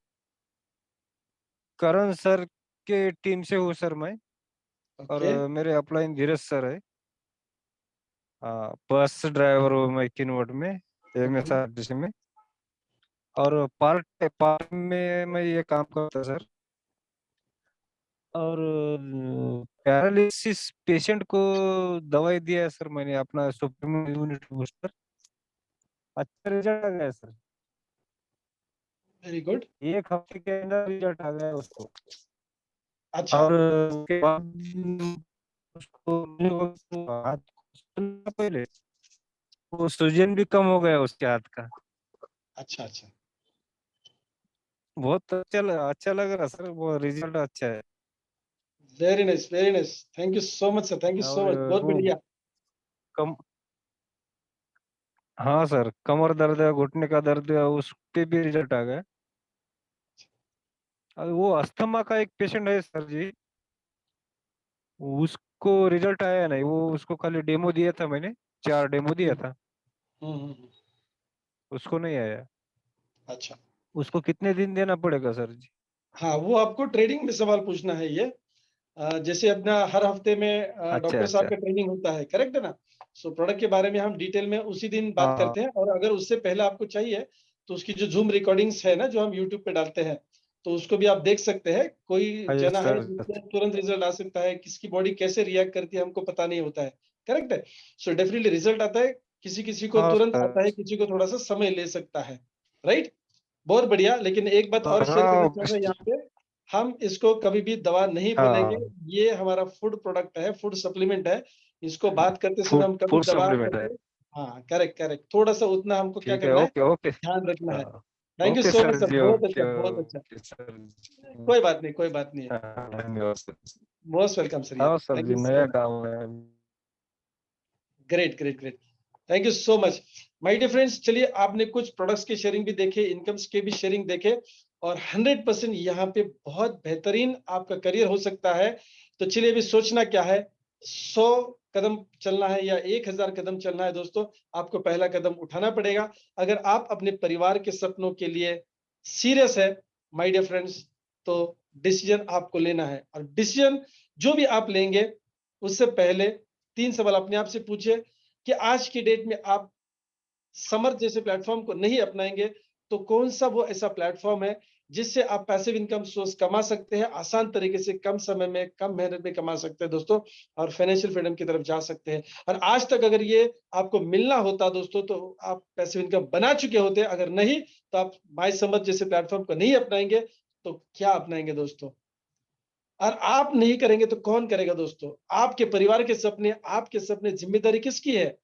करण सर के टीम से हूँ सर मैं। और ओके, मेरे अपलाइन धीरज सर है। हाँ, बस ड्राइवर हूँ मैं किनवट में, एमएसआरटीसी में। और पार्ट पार्ट में मैं ये काम करता सर। और पैरालिसिस पेशेंट को दवाई दिया है सर मैंने, अपना सुप्रीम यूनिट बूस्टर। अच्छा रिजल्ट आ गया है सर, वेरी गुड। 1 हफ्ते के अंदर रिजल्ट आ गया उसको। अच्छा, और उसके बाद उसको हाथ पहले वो सूजन भी कम हो गया उसके हाथ का। अच्छा, अच्छा, बहुत अच्छा लग रहा सर, वो रिजल्ट अच्छा है। Very nice, very nice, thank you so much sir, thank you सो और मच, बहुत वो बढ़िया। कम हाँ सर, कमर दर्द है, घुटने का दर्द है, उसके भी रिजल्ट आ गया। और वो अस्थमा का एक पेशेंट है सर जी, उसको रिजल्ट आया नहीं। वो उसको खाली डेमो दिया था मैंने, 4 डेमो दिया था, हम्म। उसको नहीं आया। अच्छा, उसको कितने दिन देना पड़ेगा सर जी? हाँ, वो आपको ट्रेनिंग में सवाल पूछना है ये। जैसे अपना हर हफ्ते में अच्छा डॉक्टर साहब अच्छा। का ट्रेनिंग होता है, करेक्ट है ना? सो प्रोडक्ट के बारे में हम डिटेल में उसी दिन बात हाँ करते हैं, और अगर उससे पहले आपको चाहिए तो उसकी जो जूम रिकॉर्डिंग्स है ना, जो हम यूट्यूब पे डालते हैं, तो उसको भी आप देख सकते हैं। कोई हाँ जना है सर। जिसको तुरंत रिजल्ट आ सकता है, किसकी बॉडी कैसे रिएक्ट करती है हमको पता नहीं होता है, करेक्ट है? सो डेफिनेटली रिजल्ट आता है, किसी किसी को हाँ तुरंत सर। आता है, किसी को थोड़ा सा समय ले सकता है, राइट? बहुत बढ़िया। लेकिन एक बात और शेयर करना हाँ चाहूंगा यहाँ पे, हम इसको कभी भी दवा नहीं बोलेंगे। हाँ, ये हमारा फूड प्रोडक्ट है, फूड सप्लीमेंट है। इसको बात करते समय फूड हम कभी फूड दवा सप्लीमेंट है। करके, हाँ करेक्ट करेक्ट, थोड़ा सा उतना हमको क्या ठीक है, करना है, ओके ओके। ध्यान रखना है। हाँ, thank you okay so sir much sir, जी, बहुत अच्छा, ओके बहुत अच्छा। Okay sir ji. कोई बात नहीं, कोई बात नहीं है। हाँ, धन्यवाद सर। मोस्ट वेलकम सर, ये हाँ सर थैंक जी, यू सो नया मच। काम है। Great great great, thank you so much. My dear friends, चलिए आपने कुछ प्रोडक्ट्स की शेयरिंग भी देखे, इनकम्स के भी शेयरिंग देखे और 100% यहाँ पे बहुत बेहतरीन आपका करियर हो सकता है। तो चलिए अभी सोचना क्या है, 100 कदम चलना है या 1000 कदम चलना है दोस्तों, आपको पहला कदम उठाना पड़ेगा। अगर आप अपने परिवार के सपनों के लिए सीरियस है माय डियर फ्रेंड्स, तो डिसीजन आपको लेना है और डिसीजन जो भी आप लेंगे उससे पहले 3 सवाल अपने आप से पूछिए कि आज की डेट में आप समर्थ जैसे प्लेटफॉर्म को नहीं अपनाएंगे तो कौन सा वो ऐसा प्लेटफॉर्म है जिससे आप पैसिव इनकम सोर्स कमा सकते हैं, आसान तरीके से, कम समय में, कम मेहनत में कमा सकते हैं दोस्तों और फाइनेंशियल फ्रीडम की तरफ जा सकते हैं। और आज तक अगर ये आपको मिलना होता दोस्तों तो आप पैसिव इनकम बना चुके होते, अगर नहीं तो आप माय समर्थ जैसे प्लेटफॉर्म को नहीं अपनाएंगे तो क्या अपनाएंगे दोस्तों? और आप नहीं करेंगे तो कौन करेगा दोस्तों? आपके परिवार के सपने, आपके सपने, जिम्मेदारी किसकी है?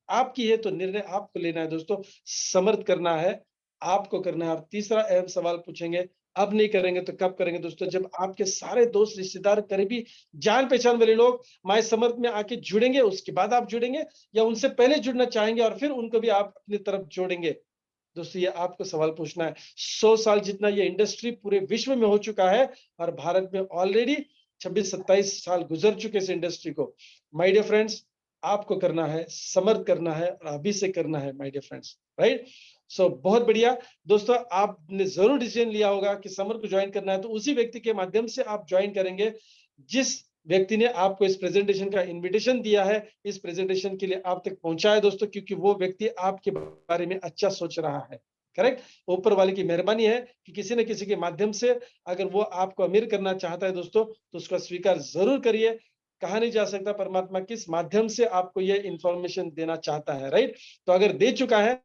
आपकी है, तो निर्णय आपको लेना है दोस्तों, समर्थ करना है, आपको करना है। और तीसरा अहम सवाल पूछेंगे, अब नहीं करेंगे तो कब करेंगे दोस्तों? जब आपके सारे दोस्त, रिश्तेदार, करीबी, जान पहचान वाले लोग माय समर्थ में आके जुड़ेंगे, उसके बाद आप जुड़ेंगे या उनसे पहले जुड़ना चाहेंगे और फिर उनको भी आप अपनी तरफ जोड़ेंगे? दोस्तों ये आपको सवाल पूछना है। 100 साल जितना ये इंडस्ट्री पूरे विश्व में हो चुका है और भारत में ऑलरेडी 26-27 साल गुजर चुके इस इंडस्ट्री को। माय डियर फ्रेंड्स, आपको करना है, समर्थ करना है और अभी से करना है माय डियर फ्रेंड्स, राइट? सो बहुत बढ़िया दोस्तों, आपने जरूर डिसीजन लिया होगा कि समर्थ को ज्वाइन करना है, तो उसी व्यक्ति के माध्यम से आप ज्वाइन करेंगे जिस व्यक्ति ने आपको इस प्रेजेंटेशन का इनविटेशन दिया है, इस प्रेजेंटेशन के लिए आप तक पहुंचा है दोस्तों, क्योंकि वो व्यक्ति आपके बारे में अच्छा सोच रहा है। करेक्ट? ऊपर वाले की मेहरबानी है कि किसी न किसी के माध्यम से अगर वो आपको अमीर करना चाहता है दोस्तों, तो उसका स्वीकार जरूर करिए। कहा नहीं जा सकता परमात्मा किस माध्यम से आपको ये इंफॉर्मेशन देना चाहता है, राइट? तो अगर दे चुका है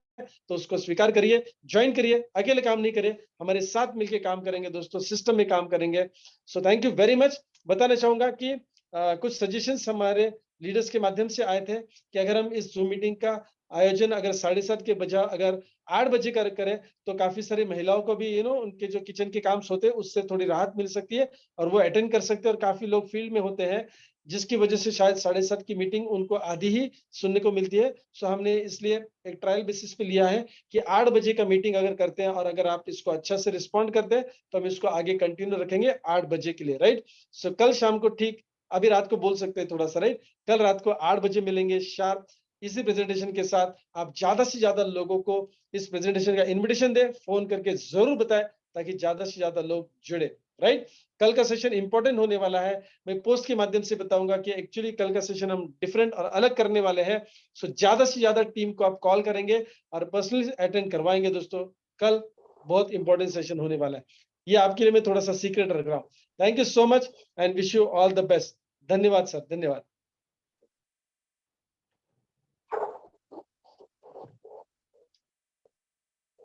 तो उसको स्वीकार करिए, ज्वाइन करिए, अकेले काम नहीं करिए, हमारे साथ मिलकर काम करेंगे दोस्तों, सिस्टम में काम करेंगे। So thank you very much. बताना चाहूंगा कि कुछ सजेशंस हमारे लीडर्स के माध्यम से आए थे कि अगर हम इस जूम मीटिंग का आयोजन अगर 7:30 के बजाय अगर 8 बजे करें तो काफी सारी महिलाओं को भी उनके जो किचन के काम होते हैं उससे थोड़ी राहत मिल सकती है और वो अटेंड कर सकते हैं। और काफी लोग फील्ड में होते हैं जिसकी वजह से शायद 7:30 की मीटिंग उनको आधी ही सुनने को मिलती है। सो हमने इसलिए एक ट्रायल बेसिस पे लिया है कि 8 बजे का मीटिंग अगर करते हैं और अगर आप इसको अच्छा से रिस्पॉन्ड करते हैं तो हम इसको आगे कंटिन्यू रखेंगे 8 बजे के लिए, राइट? सो कल शाम को ठीक अभी रात को बोल सकते हैं थोड़ा सा, राइट? कल रात को 8 बजे मिलेंगे शार्प इसी प्रेजेंटेशन के साथ। आप ज्यादा से ज्यादा लोगों को इस प्रेजेंटेशन का इनविटेशन दें, फोन करके जरूर बताएं ताकि ज्यादा से ज्यादा लोग जुड़े, राइट? कल का सेशन इंपॉर्टेंट होने वाला है। मैं पोस्ट के माध्यम से बताऊंगा कि एक्चुअली कल का सेशन हम डिफरेंट और अलग करने वाले हैं। सो ज्यादा से ज्यादा टीम को आप कॉल करेंगे और पर्सनली अटेंड करवाएंगे दोस्तों। कल बहुत इंपॉर्टेंट सेशन होने वाला है, ये आपके लिए मैं थोड़ा सा सीक्रेट रख रहा हूँ। Thank you so much and wish you all the best. धन्यवाद सर, धन्यवाद।